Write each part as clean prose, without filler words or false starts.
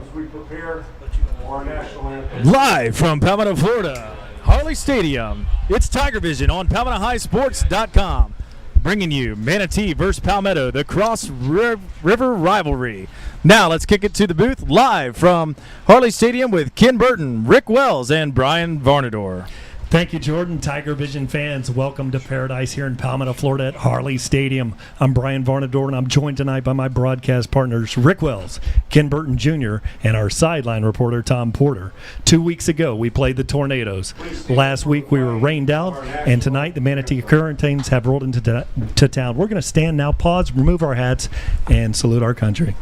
as we prepare for our national anthem. Live from Palmetto, Florida, Harllee Stadium, it's Tiger Vision on PalmettoHighSports.com, bringing you Manatee versus Palmetto, the Cross River rivalry. Now let's kick it to the booth live from Harllee Stadium with Ken Burton, Rick Wells, and Brian Varnador. Thank you, Jordan. Tiger Vision fans, welcome to Paradise here in Palmetto, Florida at Harllee Stadium. I'm Brian Varnador, and I'm joined tonight by my broadcast partners, Rick Wells, Ken Burton Jr., and our sideline reporter, Tom Porter. 2 weeks ago, we played the Tornadoes. Last week, we were rained out, and tonight, the Manatee Hurricanes have rolled into town. We're going to stand now, pause, remove our hats, and salute our country.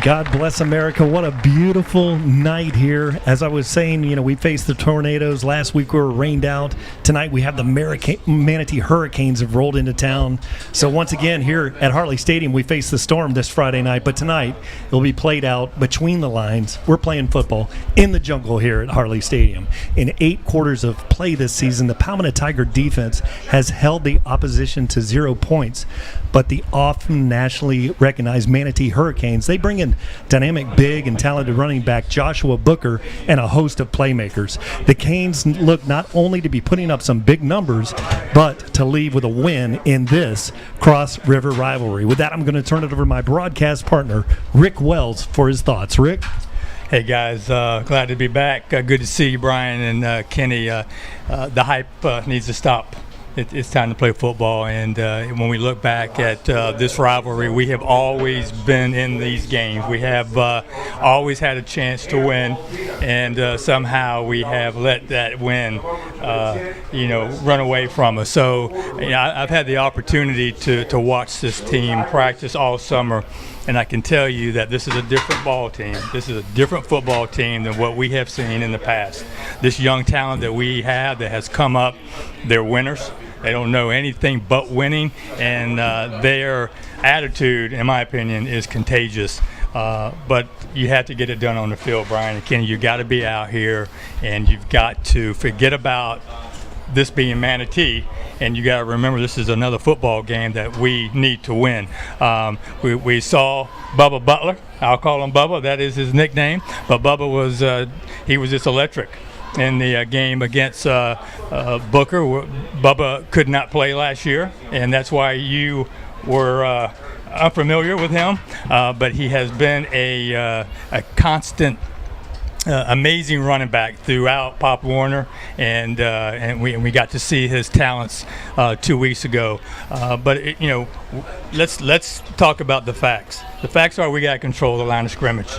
God bless America. What a beautiful night here. As I was saying, we faced the Tornadoes. Last week we were rained out. Tonight we have the Manatee Hurricanes have rolled into town. So once again here at Harllee Stadium we face the storm this Friday night. But tonight it'll be played out between the lines. We're playing football in the jungle here at Harllee Stadium. In 8 quarters of play this season, the Palmetto Tiger defense has held the opposition to 0 points. But the often nationally recognized Manatee Hurricanes, they bring in dynamic, big, and talented running back Joshua Booker and a host of playmakers. The Canes look not only to be putting up some big numbers, but to leave with a win in this Cross River rivalry. With that, I'm going to turn it over to my broadcast partner, Rick Wells, for his thoughts. Rick? Hey guys, glad to be back. Good to see you, Brian and Kenny. The hype needs to stop. It's time to play football, and when we look back at this rivalry, we have always been in these games. We have always had a chance to win, and somehow we have let that win, run away from us. So I've had the opportunity to watch this team practice all summer, and I can tell you that this is a different ball team. This is a different football team than what we have seen in the past. This young talent that we have that has come up, they're winners. They don't know anything but winning, and their attitude, in my opinion, is contagious. But you have to get it done on the field, Brian and Kenny. You've got to be out here, and you've got to forget about this being Manatee, and you got to remember this is another football game that we need to win. We saw Bubba Butler. I'll call him Bubba. That is his nickname. But Bubba was just electric in the game against Booker. Bubba could not play last year, and that's why you were unfamiliar with him. But he has been a constant, amazing running back throughout Pop Warner, and we got to see his talents 2 weeks ago. Let's talk about the facts. The facts are we got to control the line of scrimmage.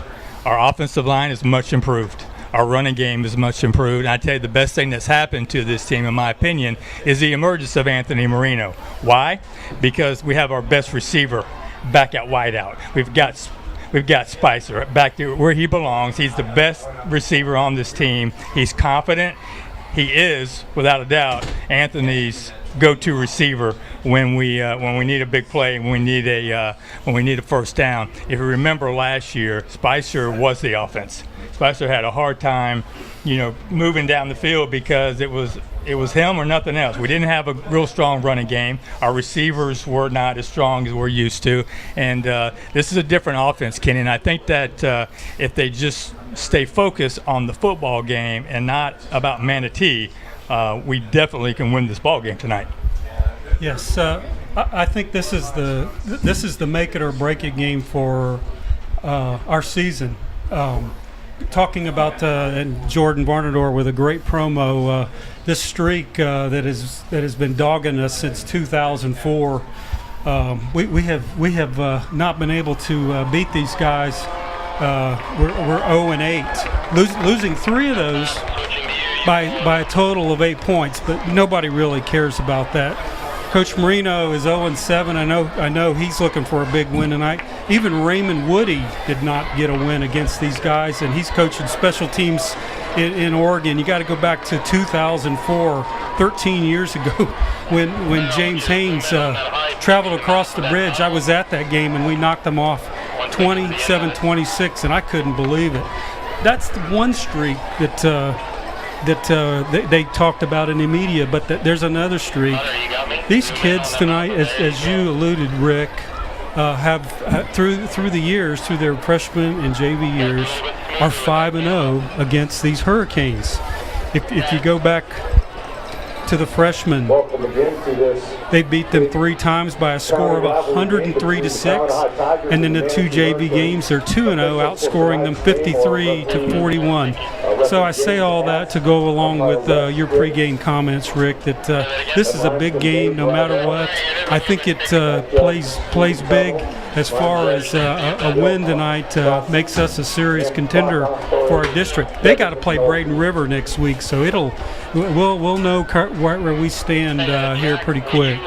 Our offensive line is much improved. Our running game is much improved. And I tell you, the best thing that's happened to this team, in my opinion, is the emergence of Anthony Marino. Why? Because we have our best receiver back at wideout. We've got Spicer back there where he belongs. He's the best receiver on this team. He's confident. He is, without a doubt, Anthony's go-to receiver when we need a big play, when we need a first down. If you remember last year, Spicer was the offense. Spicer had a hard time, moving down the field because it was him or nothing else. We didn't have a real strong running game. Our receivers were not as strong as we're used to, and this is a different offense, Kenny. And I think that if they just stay focused on the football game and not about Manatee, we definitely can win this ball game tonight. Yes, I think this is the make it or break it game for our season. Talking about and Jordan Varnador with a great promo. This streak that has been dogging us since 2004. We have not been able to beat these guys. We're 0-8, losing 3 of those by a total of 8 points. But nobody really cares about that. Coach Marino is 0-7. I know he's looking for a big win tonight. Even Raymond Woody did not get a win against these guys, and he's coaching special teams in Oregon. You got to go back to 2004, 13 years ago, when James Haynes traveled across the bridge. I was at that game, and we knocked them off 27-26, and I couldn't believe it. That's the one streak that they talked about in the media, but there's another streak. These kids tonight, as you alluded, Rick, have through the years, through their freshman and JV years, are 5-0 against these Hurricanes. If you go back to the freshmen, they beat them 3 times by a score of 103-6, and in the 2 JV games, they're 2-0, outscoring them 53-41. So I say all that to go along with your pregame comments, Rick, that this is a big game no matter what. I think it plays big as far as a win tonight makes us a serious contender for our district. They got to play Braden River next week, so we'll know where we stand here pretty quick.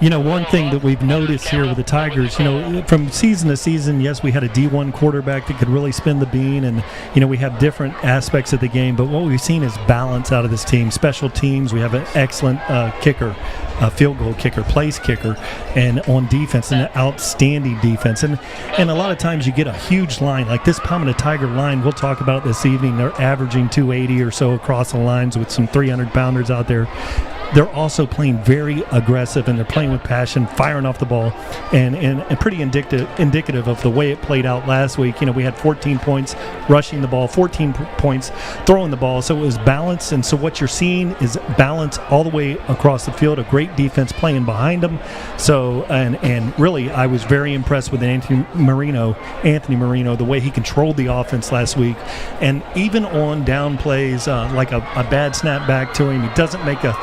One thing that we've noticed here with the Tigers, from season to season, yes, we had a D1 quarterback that could really spin the bean, and, we have different aspects of the game, but what we've seen is balance out of this team. Special teams, we have an excellent kicker, a field goal kicker, place kicker, and on defense, an outstanding defense. And a lot of times you get a huge line, like this Palmetto Tiger line, we'll talk about it this evening. They're averaging 280 or so across the lines with some 300-pounders out there. They're also playing very aggressive, and they're playing with passion, firing off the ball, and pretty indicative of the way it played out last week. We had 14 points rushing the ball, 14 points throwing the ball, so it was balanced. And so what you're seeing is balance all the way across the field, a great defense playing behind them. So, and really, I was very impressed with Anthony Marino, the way he controlled the offense last week. And even on down plays, like a bad snap back to him, he doesn't make a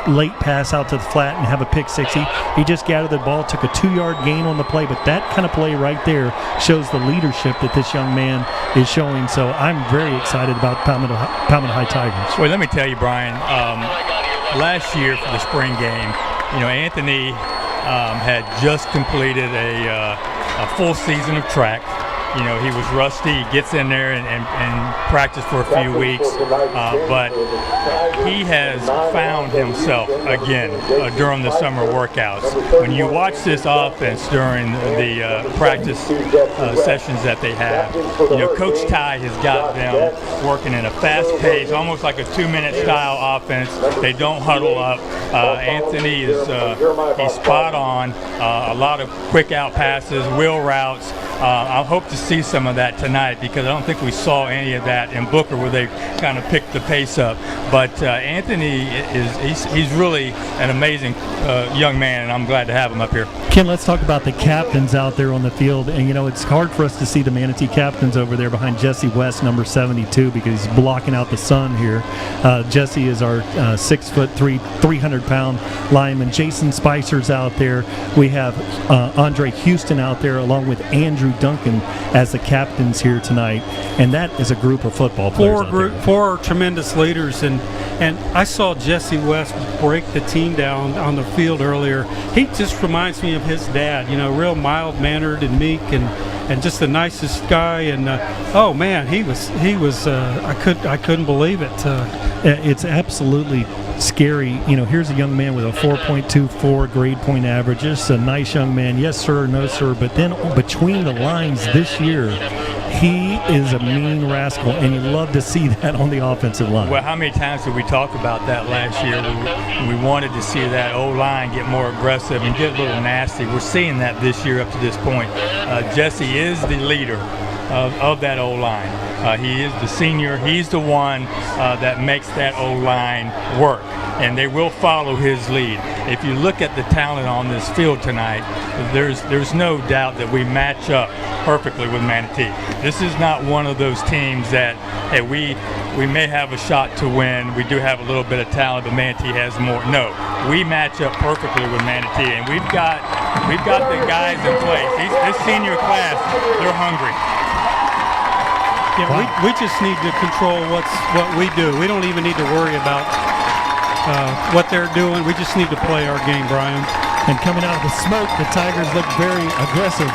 late pass out to the flat and have a pick six. He just gathered the ball, took a 2-yard gain on the play, but that kind of play right there shows the leadership that this young man is showing. So I'm very excited about Palmetto High Tigers. Well, let me tell you, Brian, last year for the spring game, Anthony had just completed a full season of track. He was rusty. He gets in there and practiced for a few weeks, but he has found himself again during the summer workouts. When you watch this offense during the practice sessions that they have, Coach Ty has got them working in a fast pace, almost like a 2-minute style offense. They don't huddle up. Anthony is he's spot on. A lot of quick out passes, wheel routes. I hope to see some of that tonight, because I don't think we saw any of that in Booker where they kind of picked the pace up. But Anthony he's really an amazing young man, and I'm glad to have him up here. Ken, let's talk about the captains out there on the field. And, it's hard for us to see the Manatee captains over there behind Jesse West, number 72, because he's blocking out the sun here. Jesse is our 6'3", 300-pound lineman. Jason Spicer's out there. We have Andre Houston out there along with Andrew Duncan as the captains here tonight. And that is a group of football players. Four tremendous leaders. And I saw Jesse West break the team down on the field earlier. He just reminds me of his dad, real mild-mannered and meek, and and just the nicest guy. And oh man, he was I couldn't believe it. It's absolutely scary. Here's a young man with a 4.24 grade point average. Just a nice young man. Yes, sir, no, sir. But then between the lines this year, he is a mean rascal, and you love to see that on the offensive line. Well, how many times did we talk about that last year? We wanted to see that O-line get more aggressive and get a little nasty. We're seeing that this year up to this point. Jesse is the leader of that O-line. He is the senior. He's the one that makes that O-line work, and they will follow his lead. If you look at the talent on this field tonight, there's no doubt that we match up perfectly with Manatee. This is not one of those teams that, hey, we may have a shot to win. We do have a little bit of talent, but Manatee has more. No, we match up perfectly with Manatee, and we've got the guys in place. This senior class, they're hungry. Yeah, wow. we just need to control what we do. We don't even need to worry about what they're doing. We just need to play our game, Brian. And coming out of the smoke, the Tigers look very aggressive.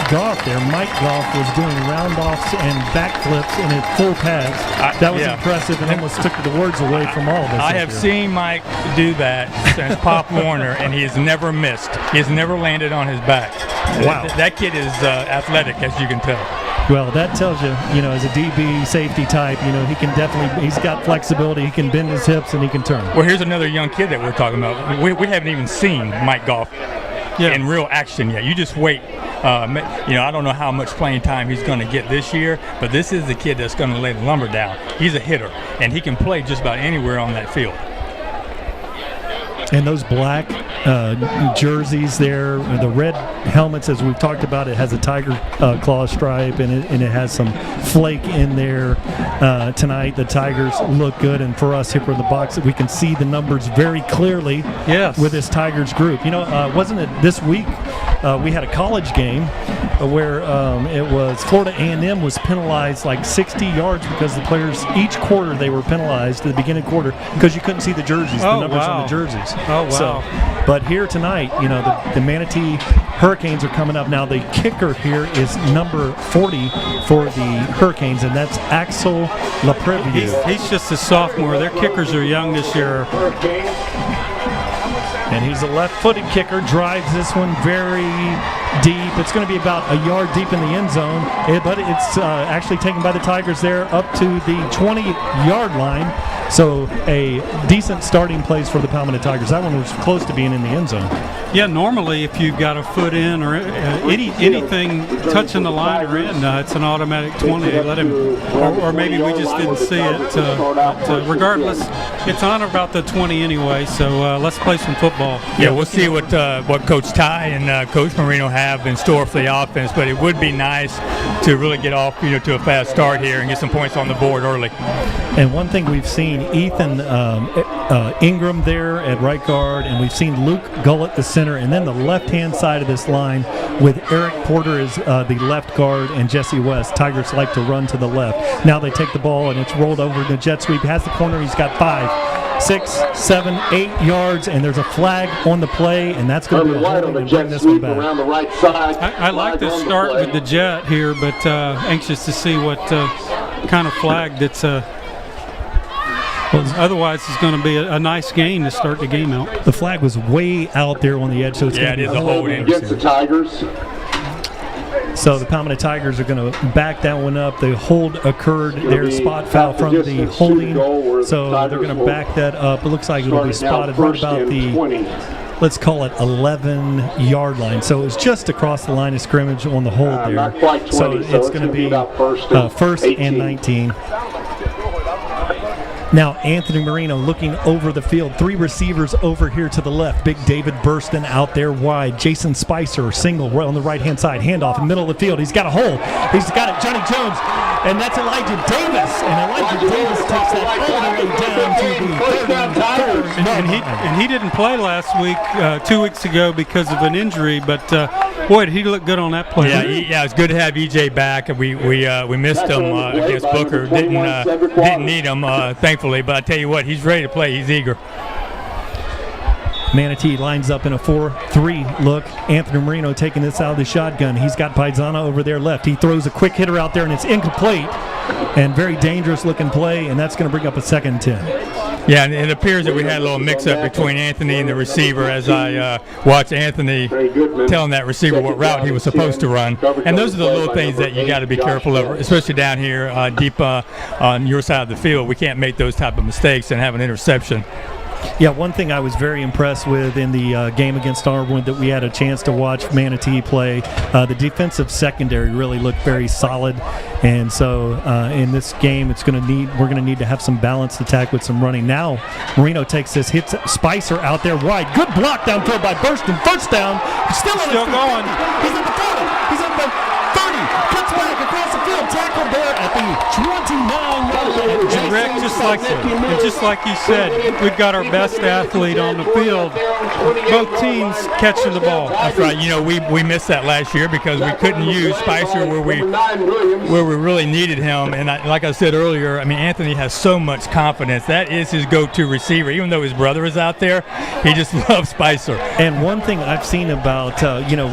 Goff there, Mike Goff was doing round-offs and backflips in a full pass. That was impressive and almost took the words away from all of us. I have seen Mike do that since Pop Warner, and he has never missed. He has never landed on his back. Wow. That kid is athletic, as you can tell. Well, that tells you, as a DB safety type, he can definitely, he's got flexibility, he can bend his hips, and he can turn. Well, here's another young kid that we're talking about. We haven't even seen Mike Goff in real action yet. You just wait. I don't know how much playing time he's going to get this year, but this is the kid that's going to lay the lumber down. He's a hitter, and he can play just about anywhere on that field. And those black jerseys there, the red helmets, as we've talked about, it has a tiger claw stripe, and it has some flake in there. Tonight, the Tigers look good, and for us here in the box, we can see the numbers very clearly. Yes. With this Tigers group. Wasn't it this week we had a college game where it was Florida A&M was penalized like 60 yards because the players, each quarter they were penalized at the beginning quarter because you couldn't see the jerseys, the numbers on the jerseys. Oh, wow. So, but here tonight, the Manatee Hurricanes are coming up. Now, the kicker here is number 40 for the Hurricanes, and that's Axel LaPreview. He's just a sophomore. Their kickers are young this year. And he's a left-footed kicker, drives this one very deep. It's going to be about a yard deep in the end zone, but it's actually taken by the Tigers there up to the 20-yard line. So a decent starting place for the Palmetto Tigers. That one was close to being in the end zone. Yeah, normally if you've got a foot in or anything touching the line or in, it's an automatic 20. Let him, or maybe we just didn't see it. But regardless, it's on about the 20 anyway. So let's play some football. Yeah, we'll see what Coach Ty and Coach Marino have in store for the offense. But it would be nice to really get off, to a fast start here and get some points on the board early. And one thing we've seen, Ethan Ingram there at right guard, and we've seen Luke Gullett, the center, and then the left-hand side of this line with Eric Porter as the left guard and Jesse West. Tigers like to run to the left. Now they take the ball, and it's rolled over to the jet sweep. Has the corner. He's got 5, 6, 7, 8 yards, and there's a flag on the play, and that's going to be a holding and bring this one back. I like to start with the jet here, but anxious to see what kind of flag that's otherwise it's going to be a nice game to start the game out. The flag was way out there on the edge, so it's going to be a holding against the Tigers. So the Palmetto Tigers are going to back that one up. The hold occurred there, spot foul from the holding, so they're going to back that up. It looks like it'll be spotted right about the, let's call it 11-yard line. So it's just across the line of scrimmage on the hold there. So it's going to be first and 19. Now Anthony Marino looking over the field. 3 receivers over here to the left. Big David Burston out there wide. Jason Spicer single on the right-hand side. Handoff in the middle of the field. He's got a hole. He's got it. Johnny Jones. And that's Elijah Davis. And Elijah Davis takes that all the way down to the 34. And he didn't play last week, 2 weeks ago because of an injury. But, boy, did he look good on that play. Yeah, it's good to have EJ back. We missed him against Booker. Didn't need him, thankfully. But I tell you what, he's ready to play. He's eager. Manatee lines up in a 4-3 look. Anthony Marino taking this out of the shotgun. He's got Paisano over there left. He throws a quick hitter out there, and it's incomplete. And very dangerous looking play, and that's going to bring up a 2nd and 10. Yeah, and it appears that we had a little mix-up between Anthony and the receiver as I watched Anthony telling that receiver what route he was supposed to run. And those are the little things that you got to be careful of, especially down here deep on your side of the field. We can't make those type of mistakes and have an interception. Yeah, one thing I was very impressed with in the game against Arborn that we had a chance to watch Manatee play, the defensive secondary really looked very solid, and so in this game we're going to need to have some balanced attack with some running. Now Marino takes this, hits Spicer out there wide, good block downfield by Burston, first down, still going. He's at the 40, he's at the 30, cuts back across the field, tackled there at the 29-yard line. And Rick, just like you said, we've got our best athlete on the field. Both teams catching the ball. That's right. You know, we missed that last year because we couldn't use Spicer where we really needed him. And like I said earlier, I mean, Anthony has so much confidence. That is his go-to receiver. Even though his brother is out there, he just loves Spicer. And one thing I've seen about,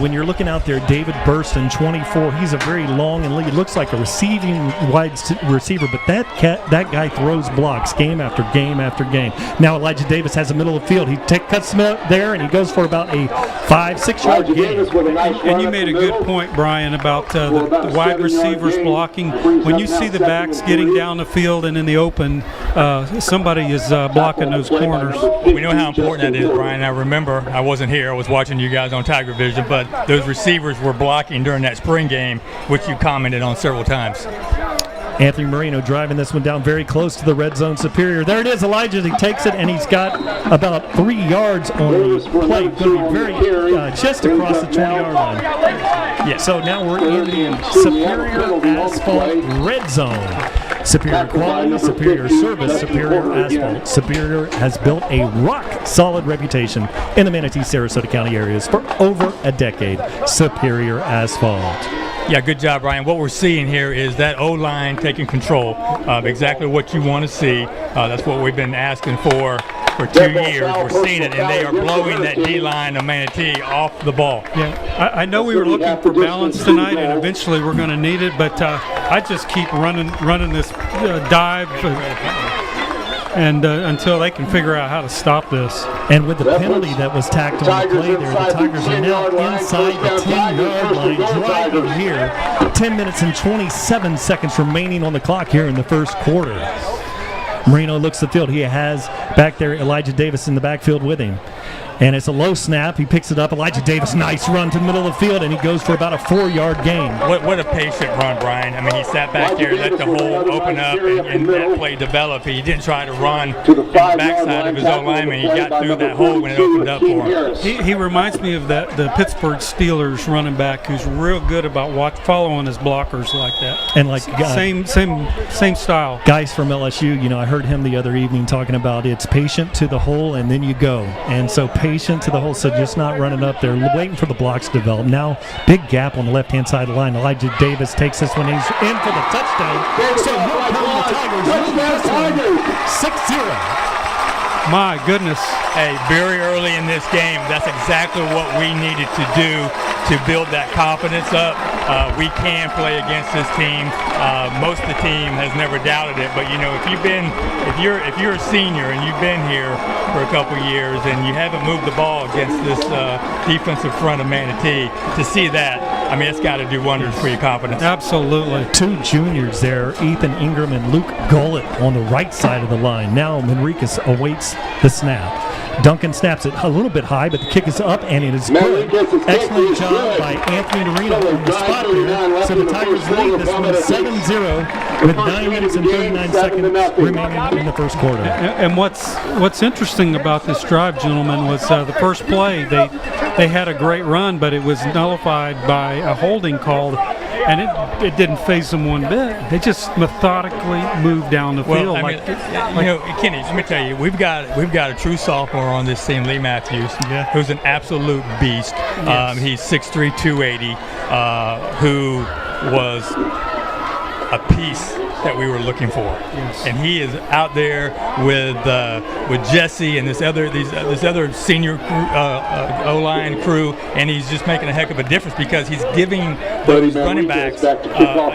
when you're looking out there, David Burston, 24, he's a very long and lead. Looks like a receiving wide receiver, but that guy throws blocks game after game after game. Now Elijah Davis has the middle of the field. He cuts there, and he goes for about a 5-6 yard gain. And you made a good point, Brian, about the wide receivers blocking. When you see the backs getting down the field and in the open, somebody is blocking those corners. We know how important that is, Brian. I remember I wasn't here. I was watching you guys on Tiger Vision, but those receivers were blocking during that spring game, which you commented on several times. Anthony Marino driving this one down very close to the red zone Superior. There it is, Elijah. He takes it, and he's got about 3 yards on the play. Going to be very just across the 20-yard line. Yeah. So now we're in the Superior Asphalt red zone. Superior quality, superior service, superior asphalt. Superior has built a rock-solid reputation in the Manatee, Sarasota County areas for over a decade. Superior Asphalt. Yeah, good job, Ryan. What we're seeing here is that O-line taking control of exactly what you want to see. That's what we've been asking for 2 years. We're seeing it, and they are blowing that D-line of Manatee off the ball. Yeah, I know we were looking for balance tonight, and eventually we're going to need it, but I just keep running this dive and until they can figure out how to stop this. And with the penalty that was tacked on the play there, the Tigers are now inside the 10-yard line driving here. 10 minutes and 27 seconds remaining on the clock here in the first quarter. Marino looks the field. He has back there Elijah Davis in the backfield with him. And it's a low snap. He picks it up. Elijah Davis, nice run to the middle of the field, and he goes for about a 4-yard gain. What a patient run, Brian. I mean, he sat back there, let the hole open up, and that play develop. He didn't try to run to the backside of his own lineman. He got through that hole when it opened up for him. He reminds me of the Pittsburgh Steelers running back who's real good about following his blockers like that. And like same style. Guys from LSU, I heard him the other evening talking about it's patient to the hole and then you go. And so patient to the hole, so just not running up there, waiting for the blocks to develop. Now, big gap on the left-hand side of the line. Elijah Davis takes this one. He's in for the touchdown. So here come the Tigers. 6-0. My goodness. Hey, very early in this game, that's exactly what we needed to do to build that confidence up. We can play against this team. Most of the team has never doubted it, but if you're a senior and you've been here for a couple years and you haven't moved the ball against this defensive front of Manatee, to see that, I mean, it's got to do wonders for your confidence. Absolutely. 2 juniors there, Ethan Ingram and Luke Gullett on the right side of the line. Now Manriquez awaits the snap. Duncan snaps it a little bit high, but the kick is up, and it is good. Excellent job by Anthony Marino on the spot there. So the Tigers lead this one 7-0 with 9 minutes and 39 seconds remaining in the first quarter. And what's interesting about this drive, gentlemen, was the first play. They had a great run, but it was nullified by a holding called. And it didn't faze them one bit. They just methodically moved down the field. Kenny, let me tell you, we've got a true sophomore on this team, Lee Matthews, who's an absolute beast. Yes. He's 6'3", 280, who was a piece that we were looking for. Yes. And he is out there with Jesse and this other senior O-line crew, and he's just making a heck of a difference because he's giving those running backs a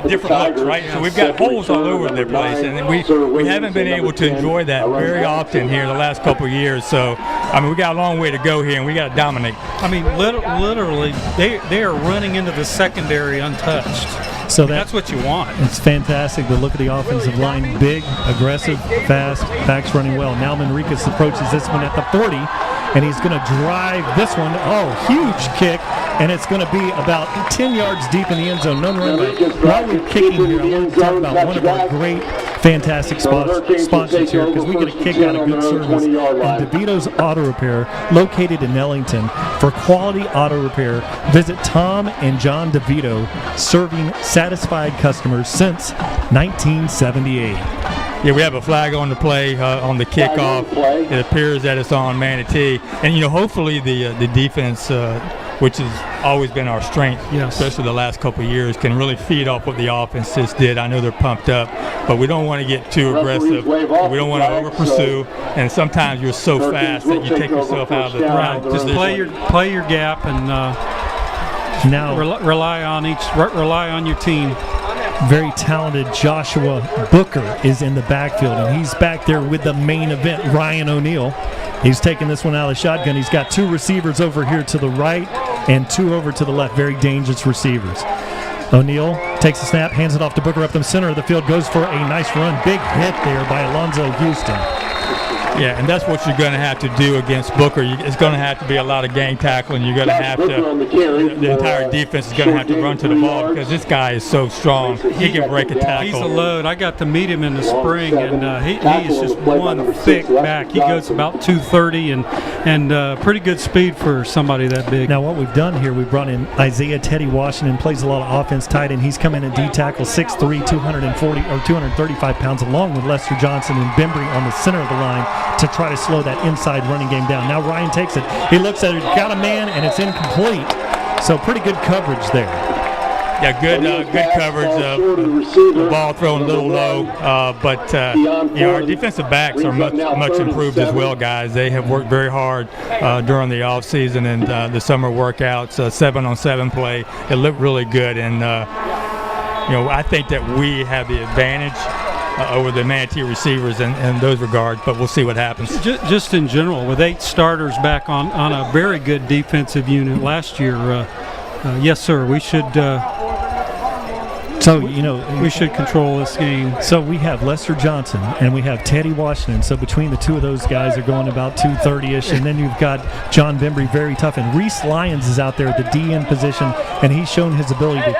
different look, right? So we've got holes all over the place, and we haven't been able to enjoy that very often here the last couple of years. So, I mean, we got a long way to go here, and we got to dominate. I mean, literally, they are running into the secondary untouched. So That's what you want. It's fantastic to look at the offensive line. Big, aggressive, fast, backs running well. Now Manriquez approaches this one at the 40, and he's going to drive this one. Oh, huge kick, and it's going to be about 10 yards deep in the end zone. No run back. While we're kicking here, I want to talk about one of our great, fantastic sponsors here because we get a kick out of good service. And DeVito's Auto Repair, located in Ellington. For quality auto repair, visit Tom and John DeVito, serving satisfied customers since 1978. Yeah, we have a flag on the play on the kickoff. It appears that it's on Manatee, and hopefully the defense, which has always been our strength, yes, especially the last couple of years, can really feed off what the offense just did. I know they're pumped up, but we don't want to get too aggressive. We don't want to over pursue, and sometimes you're so fast that you take yourself out of the right. Just play your gap and now rely on your team. Very talented Joshua Booker is in the backfield, and he's back there with the main event, Ryan O'Neal. He's taking this one out of the shotgun. He's got two receivers over here to the right and two over to the left. Very dangerous receivers. O'Neal takes a snap, hands it off to Booker up the center of the field, goes for a nice run. Big hit there by Alonzo Houston. Yeah, and that's what you're going to have to do against Booker. It's going to have to be a lot of gang tackling. You're going to have to, the entire defense is going to have to run to the ball because this guy is so strong. He can break a tackle. He's a load. I got to meet him in the spring, and he is just one thick back. He goes about 230 and pretty good speed for somebody that big. Now, what we've done here, we brought in Isaiah Teddy Washington, plays a lot of offense tight end. He's come in at D-tackle, 6'3", 235 pounds, along with Lester Johnson and Bembry on the center of the line to try to slow that inside running game down. Now Ryan takes it. He looks at it, got a man, and it's incomplete. So pretty good coverage there. Yeah, good coverage. The ball thrown a little low, but our defensive backs are much improved as well, guys. They have worked very hard during the off season and the summer workouts. 7-on-7 play. It looked really good, and I think that we have the advantage over the Manatee receivers in those regards, but we'll see what happens. Just in general, with 8 starters back on a very good defensive unit last year, yes, sir, we should. We should control this game. So we have Lester Johnson and we have Teddy Washington. So between the two of those guys, are going about 230-ish. And then you've got John Bembry, very tough. And Reese Lyons is out there at the DN position, and he's shown his ability to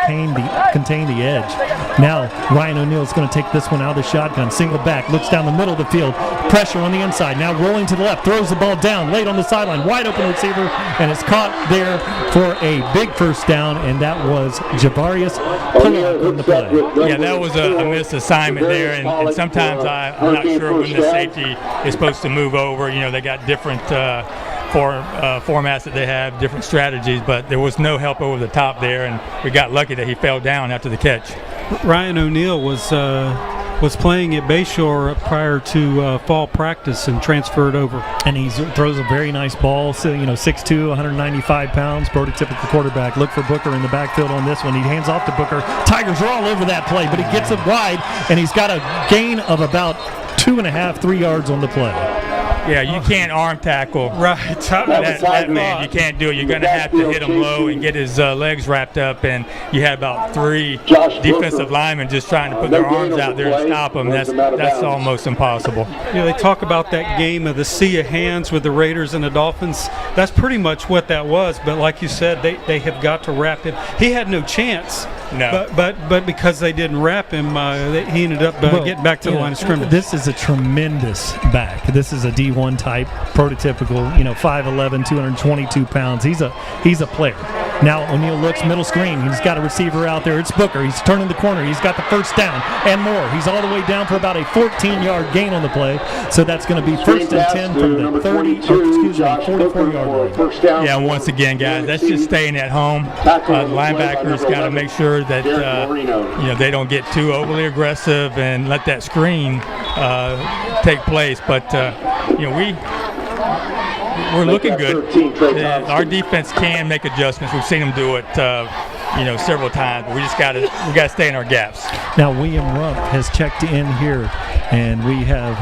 contain the edge. Now Ryan O'Neal is going to take this one out of the shotgun. Single back, looks down the middle of the field. Pressure on the inside. Now rolling to the left, throws the ball down, late on the sideline. Wide open receiver, and it's caught there for a big first down, and that was Javarius Pullock on the play. Yeah, that was a missed assignment there, and sometimes I'm not sure when the safety is supposed to move over. They got different formats that they have, different strategies, but there was no help over the top there, and we got lucky that he fell down after the catch. Ryan O'Neal was playing at Bayshore prior to fall practice and transferred over. And he throws a very nice ball, 6'2", 195 pounds, prototypical quarterback. Look for Booker in the backfield on this one. He hands off to Booker. Tigers are all over that play, but he gets it wide, and he's got a gain of about 2.5, 3 yards on the play. Yeah, you can't arm tackle that man. You can't do it. You're going to have to hit him low and get his legs wrapped up, and you had about 3 defensive linemen just trying to put their arms out there and stop him. That's almost impossible. They talk about that game of the sea of hands with the Raiders and the Dolphins. That's pretty much what that was, but like you said, they have got to wrap him. He had no chance. No. But because they didn't wrap him, he ended up getting back to the line of scrimmage. This is a tremendous back. This is a D1 type, prototypical, 5'11", 222 pounds. He's a player. Now O'Neal looks middle screen. He's got a receiver out there. It's Booker. He's turning the corner. He's got the first down and more. He's all the way down for about a 14-yard gain on the play. So that's going to be first and 10 from the 44-yard line. Yeah, once again, guys, that's just staying at home. Linebackers got to make sure that they don't get too overly aggressive and let that screen take place. But we're looking good. Our defense can make adjustments. We've seen them do it, several times. But we got to stay in our gaps. Now William Rump has checked in here, and we have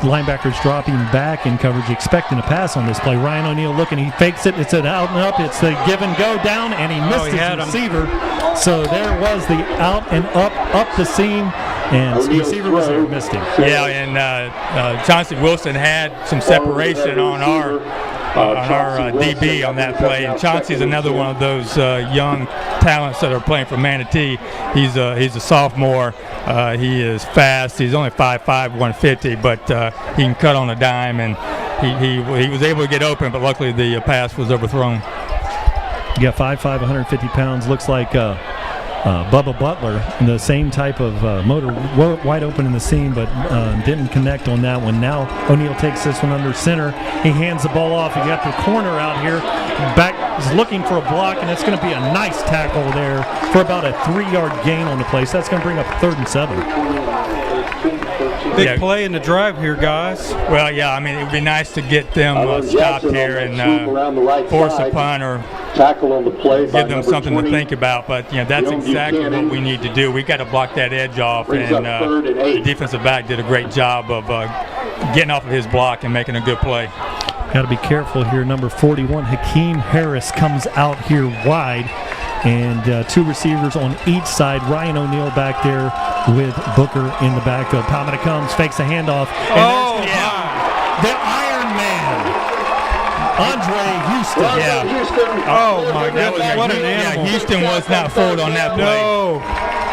linebackers dropping back in coverage, expecting a pass on this play. Ryan O'Neal looking, he fakes it. It's an out and up. It's the give and go down, and he missed his receiver. So there was the out and up the seam, and the receiver was there, missed him. Yeah, and Chauncey Wilson had some separation on our DB on that play, and Chauncey's another one of those young talents that are playing for Manatee. He's a sophomore. He is fast. He's only 5'5", 150, but he can cut on a dime, and he was able to get open, but luckily the pass was overthrown. Yeah, 5'5", 150 pounds. Looks like Bubba Butler, the same type of motor, wide open in the seam, but didn't connect on that one. Now O'Neal takes this one under center. He hands the ball off. He got the corner out here. Back is looking for a block, and it's going to be a nice tackle there for about a 3-yard gain on the play. So that's going to bring up 3rd and 7. Big play in the drive here, guys. Well, yeah, I mean, it would be nice to get them stopped here and force a punt or tackle on the play, give them something to think about. But that's exactly what we need to do. We got to block that edge off, and the defensive back did a great job of getting off of his block and making a good play. Got to be careful here. Number 41, Hakeem Harris, comes out here wide, and 2 receivers on each side. Ryan O'Neal back there with Booker in the backfield. Palmetto comes, fakes a handoff. And the Iron Man, Andre Houston. Oh my goodness, what an animal. Yeah, Houston was not fooled on that play. No.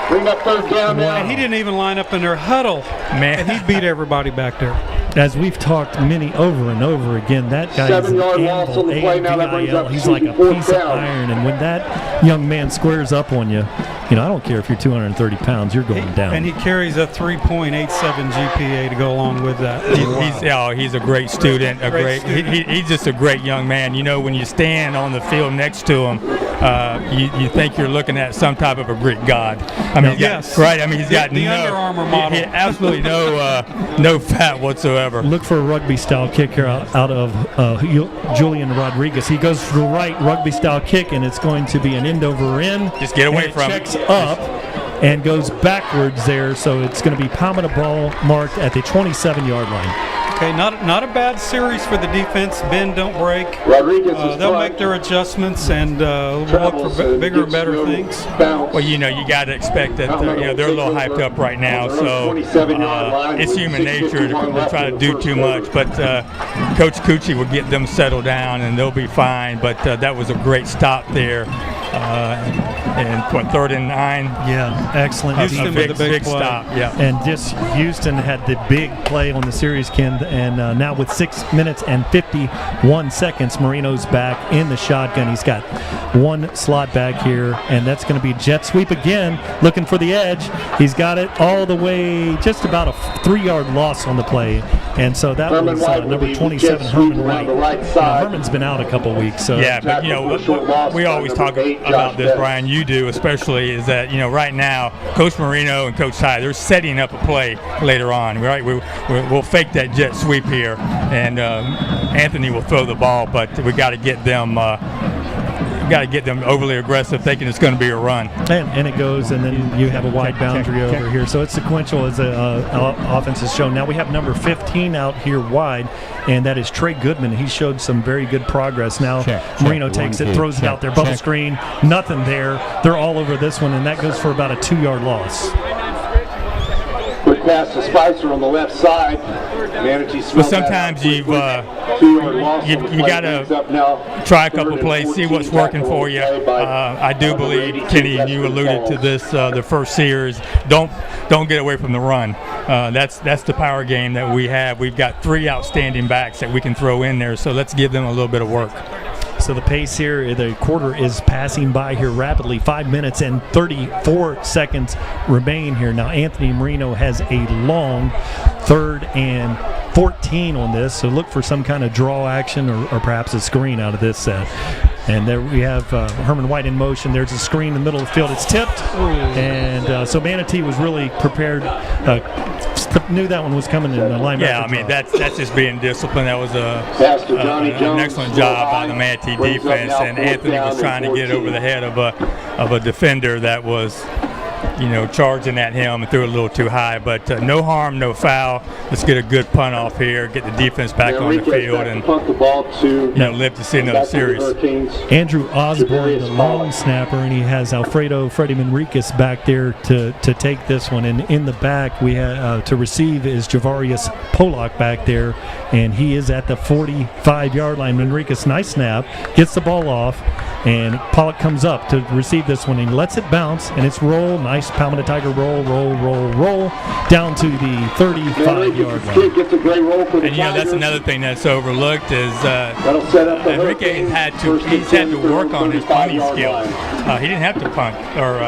Bring up 3rd down now. And he didn't even line up in their huddle. Man. And he beat everybody back there. As we've talked many over and over again, that guy is an 7-yard loss on the play. Now that brings up He's like a 4th piece of down. iron, and when that young man squares up on you, I don't care if you're 230 pounds, you're going down. And he carries a 3.87 GPA to go along with that. He's a great student. He's just a great young man. When you stand on the field next to him, you think you're looking at some type of a Greek god. I mean, yes. Right. I mean, he's got the Under Armour model. Absolutely no fat whatsoever. Look for a rugby-style kick here out of Julian Rodriguez. He goes for the right rugby-style kick, and it's going to be an end over end. Just get away from it. Checks up and goes backwards there, so it's going to be Palmetto ball marked at the 27-yard line. Okay, not a bad series for the defense. Bend, don't break. Rodriguez is they'll make their adjustments and look for bigger and better things. Well, you got to expect that they're a little hyped up right now, so it's human nature to try to do too much. But Coach Cucci will get them settled down, and they'll be fine. But that was a great stop there. And 3rd and 9? Yeah, excellent. Houston with a big play. Stop. Yeah. And just Houston had the big play on the series, Ken. And now with 6 minutes and 51 seconds, Marino's back in the shotgun. He's got 1 slot back here, and that's going to be jet sweep again, looking for the edge. He's got it all the way, just about a 3-yard loss on the play. And so that was number 27, Herman White. Herman's been out a couple weeks. So. Yeah, but we always talk about this, Brian. You do especially, is that right now Coach Marino and Coach Ty, they're setting up a play later on. Right, we'll fake that jet sweep here, and Anthony will throw the ball, but we got to get them. Overly aggressive, thinking it's going to be a run. And it goes, and then you have a wide boundary over here. So it's sequential as the offense has shown. Now we have number 15 out here wide, and that is Trey Goodman. He showed some very good progress. Now Marino takes it, throws it out there, bubble screen, nothing there. They're all over this one, and that goes for about a 2-yard loss. Quick pass to Spicer on the left side. But sometimes you got to try a couple of plays, see what's working for you. I do believe, Kenny, and you alluded to this the first series, don't get away from the run. That's the power game that we have. We've got 3 outstanding backs that we can throw in there, so let's give them a little bit of work. So the pace here, the quarter is passing by here rapidly. 5 minutes and 34 seconds remain here. Now Anthony Marino has a long 3rd and 14 on this, so look for some kind of draw action or perhaps a screen out of this set. And there we have Herman White in motion. There's a screen in the middle of the field. It's tipped. And so Manatee was really prepared, knew that one was coming in the linebacker. Yeah, I mean, that's just being disciplined. That was an excellent job by the Manatee defense. And Anthony was trying to get over the head of a defender that was, charging at him and threw it a little too high. But no harm, no foul. Let's get a good punt off here, get the defense back on the field, and live to see another series. Andrew Osborne, the long snapper, and he has Alfredo Freddie Manriquez back there to take this one. And in the back, we have to receive is Javarius Polak back there, and he is at the 45-yard line. Manriquez, nice snap, gets the ball off, and Pollock comes up to receive this one and lets it bounce, and it's roll. Nice Palmetto Tiger roll down to the 35-yard line. And that's another thing that's overlooked is Enrique had to work on his punting skills. He didn't have to punt, or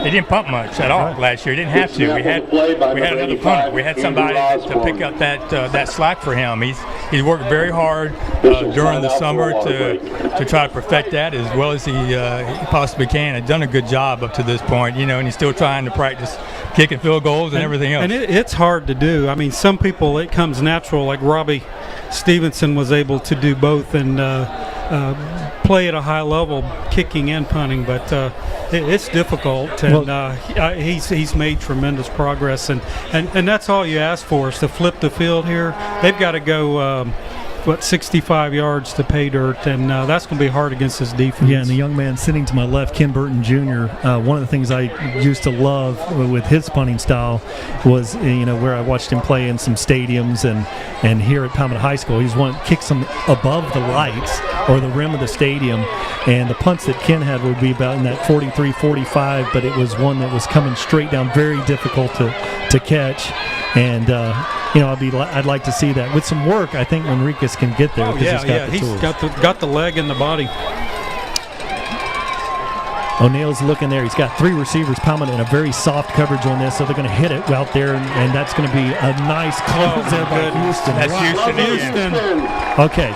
he didn't punt much at all last year. He didn't have to. We had another punter. We had somebody to pick up that slack for him. He's worked very hard during the summer to try to perfect that as well as he possibly can. He's done a good job up to this point, and he's still trying to practice kicking field goals and everything else. And it's hard to do. I mean, some people it comes natural, like Robbie Stevenson was able to do both and play at a high level, kicking and punting, but it's difficult, and he's made tremendous progress, and that's all you ask for is to flip the field here. They've got to go 65 yards to pay dirt, and that's going to be hard against this defense. Yeah, and the young man sitting to my left, Ken Burton Jr., one of the things I used to love with his punting style was, where I watched him play in some stadiums and here at Palmetto High School, he's kicks them above the lights or the rim of the stadium, and the punts that Ken had would be about in that 43-45, but it was one that was coming straight down, very difficult to catch. And I'd like to see that with some work. I think Enriquez can get there because he's got the leg and the body. O'Neill's looking there. He's got 3 receivers, Palmetto, in a very soft coverage on this, so they're going to hit it out there, and that's going to be a nice close there by Houston. That's Houston. Okay.